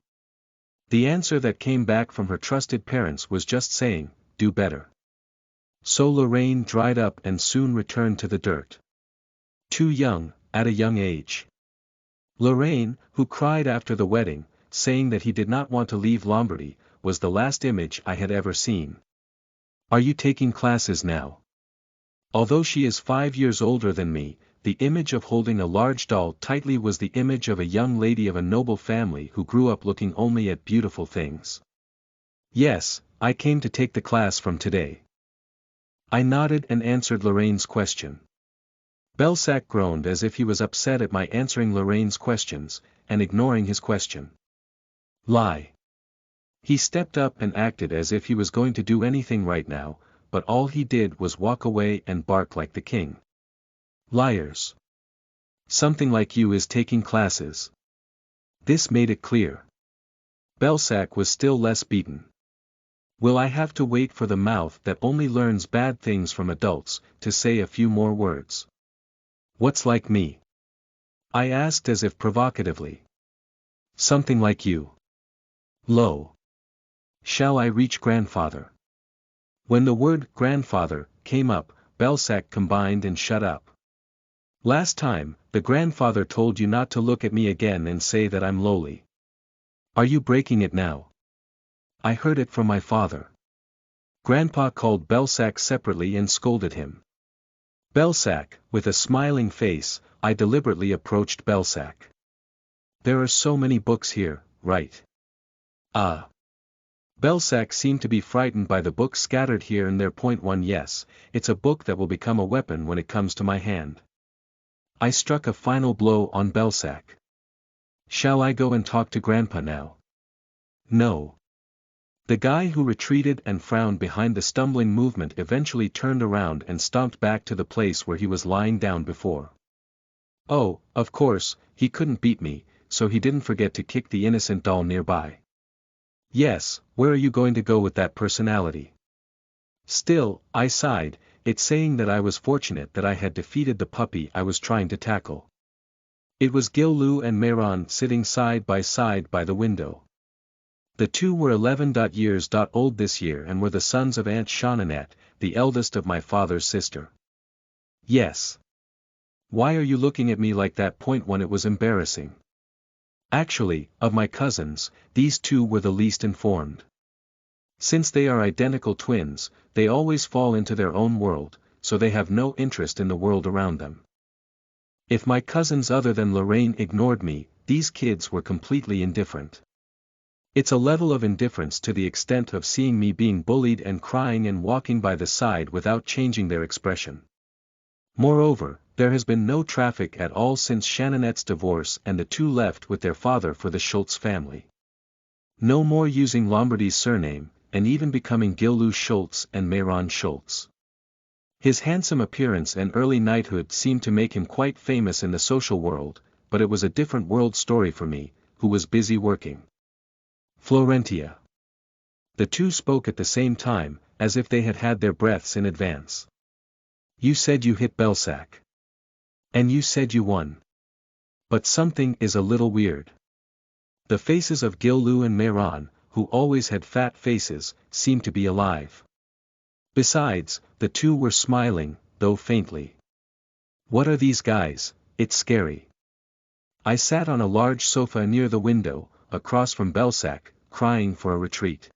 The answer that came back from her trusted parents was just saying, "Do better." So Lorraine dried up and soon returned to the dirt. Too young, at a young age. Lorraine, who cried after the wedding, saying that he did not want to leave Lombardy, was the last image I had ever seen. Are you taking classes now? Although she is 5 years older than me, the image of holding a large doll tightly was the image of a young lady of a noble family who grew up looking only at beautiful things. Yes, I came to take the class from today. I nodded and answered Lorraine's question. Belsac groaned as if he was upset at my answering Lorraine's questions, and ignoring his question. Lie. He stepped up and acted as if he was going to do anything right now, but all he did was walk away and bark like the king. Liars. Something like you is taking classes. This made it clear. Belsac was still less beaten. Will I have to wait for the mouth that only learns bad things from adults, to say a few more words? What's like me? I asked as if provocatively. Something like you. Lo. Shall I reach grandfather? When the word grandfather came up, Belsac combined and shut up. Last time, the grandfather told you not to look at me again and say that I'm lowly. Are you breaking it now? I heard it from my father. Grandpa called Belsac separately and scolded him. Belsac, with a smiling face, I deliberately approached Belsac. There are so many books here, right? Ah. Belsac seemed to be frightened by the books scattered here and there. One Yes, it's a book that will become a weapon when it comes to my hand. I struck a final blow on Belsac. Shall I go and talk to Grandpa now? No. The guy who retreated and frowned behind the stumbling movement eventually turned around and stomped back to the place where he was lying down before. Oh, of course, he couldn't beat me, so he didn't forget to kick the innocent doll nearby. Yes, where are you going to go with that personality? Still, I sighed, it's saying that I was fortunate that I had defeated the puppy I was trying to tackle. It was Gil-Lou and Mayron sitting side by the window. The two were 11 years old this year and were the sons of Aunt Jeanninette, the eldest of my father's sister. Yes. Why are you looking at me like that? When it was embarrassing. Actually, of my cousins, these two were the least informed. Since they are identical twins, they always fall into their own world, so they have no interest in the world around them. If my cousins other than Lorraine ignored me, these kids were completely indifferent. It's a level of indifference to the extent of seeing me being bullied and crying and walking by the side without changing their expression. Moreover, there has been no traffic at all since Jeanninette's divorce and the two left with their father for the Schultz family. No more using Lombardy's surname, and even becoming Gil-Lou Schultz and Mayron Schultz. His handsome appearance and early knighthood seemed to make him quite famous in the social world, but it was a different world story for me, who was busy working. Florentia. The two spoke at the same time, as if they had had their breaths in advance. You said you hit Belsac. And you said you won. But something is a little weird. The faces of Gil-Lou and Mayron, who always had fat faces, seemed to be alive. Besides, the two were smiling, though faintly. What are these guys? It's scary. I sat on a large sofa near the window, across from Belsac, crying for a retreat.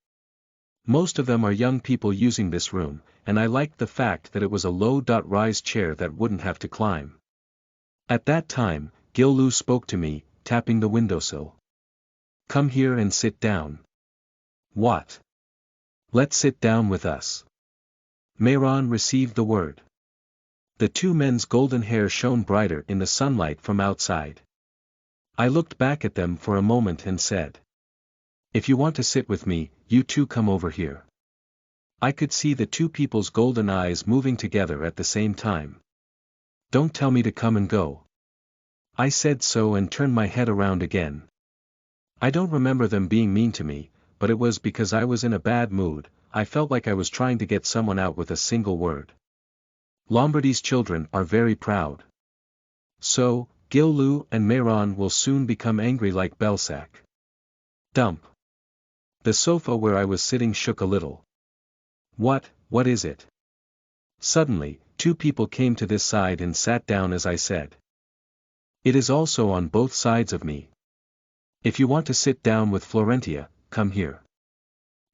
Most of them are young people using this room, and I liked the fact that it was a low-rise chair that wouldn't have to climb. At that time, Gil-Lou spoke to me, tapping the windowsill. Come here and sit down. What? Let's sit down with us. Mayron received the word. The two men's golden hair shone brighter in the sunlight from outside. I looked back at them for a moment and said, if you want to sit with me, you two come over here. I could see the two people's golden eyes moving together at the same time. Don't tell me to come and go. I said so and turned my head around again. I don't remember them being mean to me, but it was because I was in a bad mood. I felt like I was trying to get someone out with a single word. Lombardy's children are very proud. So, Gil-Lou and Mayron will soon become angry like Belsac. Dump. The sofa where I was sitting shook a little. What is it? Suddenly, two people came to this side and sat down as I said. It is also on both sides of me. If you want to sit down with Florentia, come here.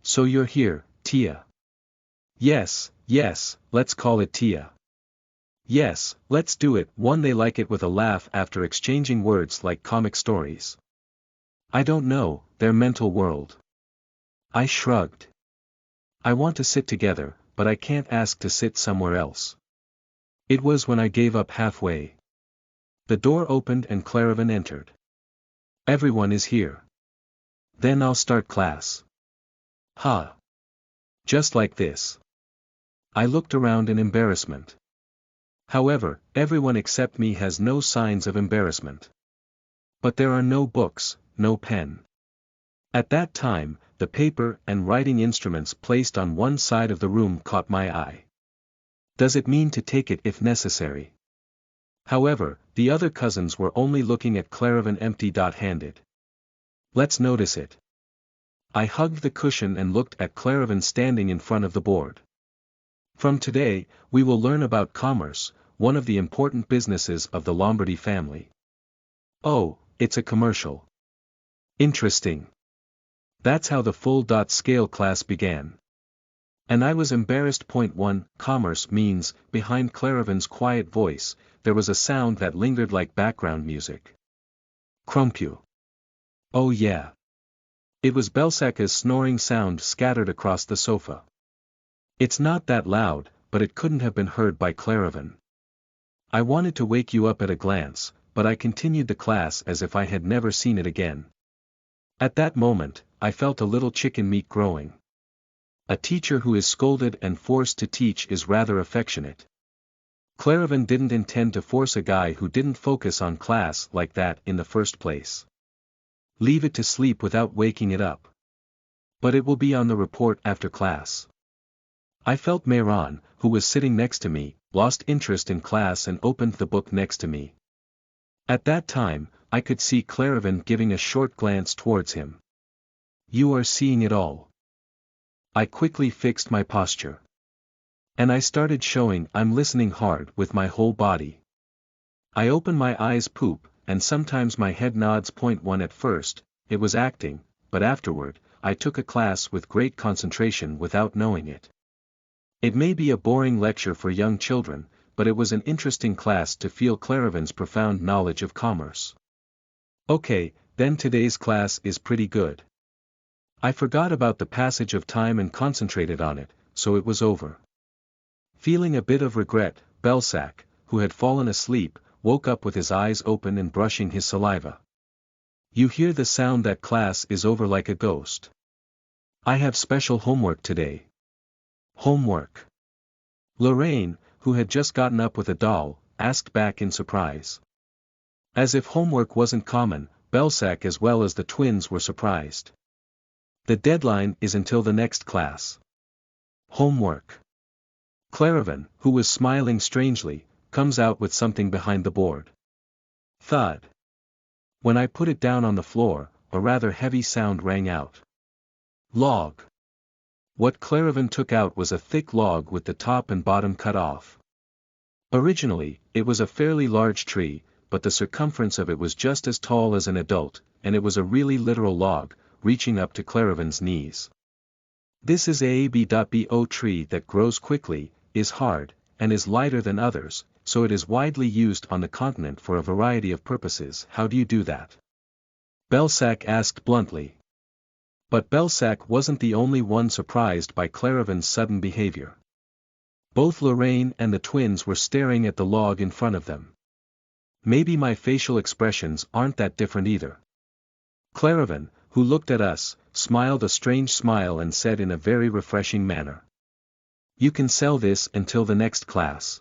So you're here, Tia. Yes, let's call it Tia. Yes, let's do it. One they like it with a laugh after exchanging words like comic stories. I don't know, their mental world. I shrugged. I want to sit together, but I can't ask to sit somewhere else. It was when I gave up halfway. The door opened and Claravan entered. Everyone is here. Then I'll start class. Ha! Just like this. I looked around in embarrassment. However, everyone except me has no signs of embarrassment. But there are no books, no pen. At that time, the paper and writing instruments placed on one side of the room caught my eye. Does it mean to take it if necessary? However, the other cousins were only looking at Claravan empty-handed. Let's notice it. I hugged the cushion and looked at Claravan standing in front of the board. From today, we will learn about commerce, one of the important businesses of the Lombardy family. Oh, it's a commercial. Interesting. That's how the full-scale class began. And I was embarrassed. Point 1, commerce means, behind Claravan's quiet voice, there was a sound that lingered like background music. Crumpew. Oh yeah. It was Belsaca's snoring sound scattered across the sofa. It's not that loud, but it couldn't have been heard by Claravan. I wanted to wake you up at a glance, but I continued the class as if I had never seen it again. At that moment, I felt a little chicken meat growing. A teacher who is scolded and forced to teach is rather affectionate. Claravan didn't intend to force a guy who didn't focus on class like that in the first place. Leave it to sleep without waking it up. But it will be on the report after class. I felt Mehran, who was sitting next to me, lost interest in class and opened the book next to me. At that time, I could see Claravan giving a short glance towards him. You are seeing it all. I quickly fixed my posture. And I started showing I'm listening hard with my whole body. I open my eyes poop, and sometimes my head nods. Point 1 at first, it was acting, but afterward, I took a class with great concentration without knowing it. It may be a boring lecture for young children, but it was an interesting class to feel Claravan's profound knowledge of commerce. Okay, then today's class is pretty good. I forgot about the passage of time and concentrated on it, so it was over. Feeling a bit of regret, Belsac, who had fallen asleep, woke up with his eyes open and brushing his saliva. You hear the sound that class is over like a ghost. I have special homework today. Homework. Lorraine, who had just gotten up with a doll, asked back in surprise. As if homework wasn't common, Belsac as well as the twins were surprised. The deadline is until the next class. Homework. Claravan, who was smiling strangely, comes out with something behind the board. Thud. When I put it down on the floor, a rather heavy sound rang out. Log. What Claravan took out was a thick log with the top and bottom cut off. Originally, it was a fairly large tree, but the circumference of it was just as tall as an adult, and it was a really literal log, reaching up to Claravan's knees. This is a B.O. tree that grows quickly, is hard, and is lighter than others, so it is widely used on the continent for a variety of purposes. How do you do that? Belsac asked bluntly. But Belsac wasn't the only one surprised by Claravan's sudden behavior. Both Lorraine and the twins were staring at the log in front of them. Maybe my facial expressions aren't that different either. Claravan, who looked at us, smiled a strange smile and said in a very refreshing manner. You can sell this until the next class.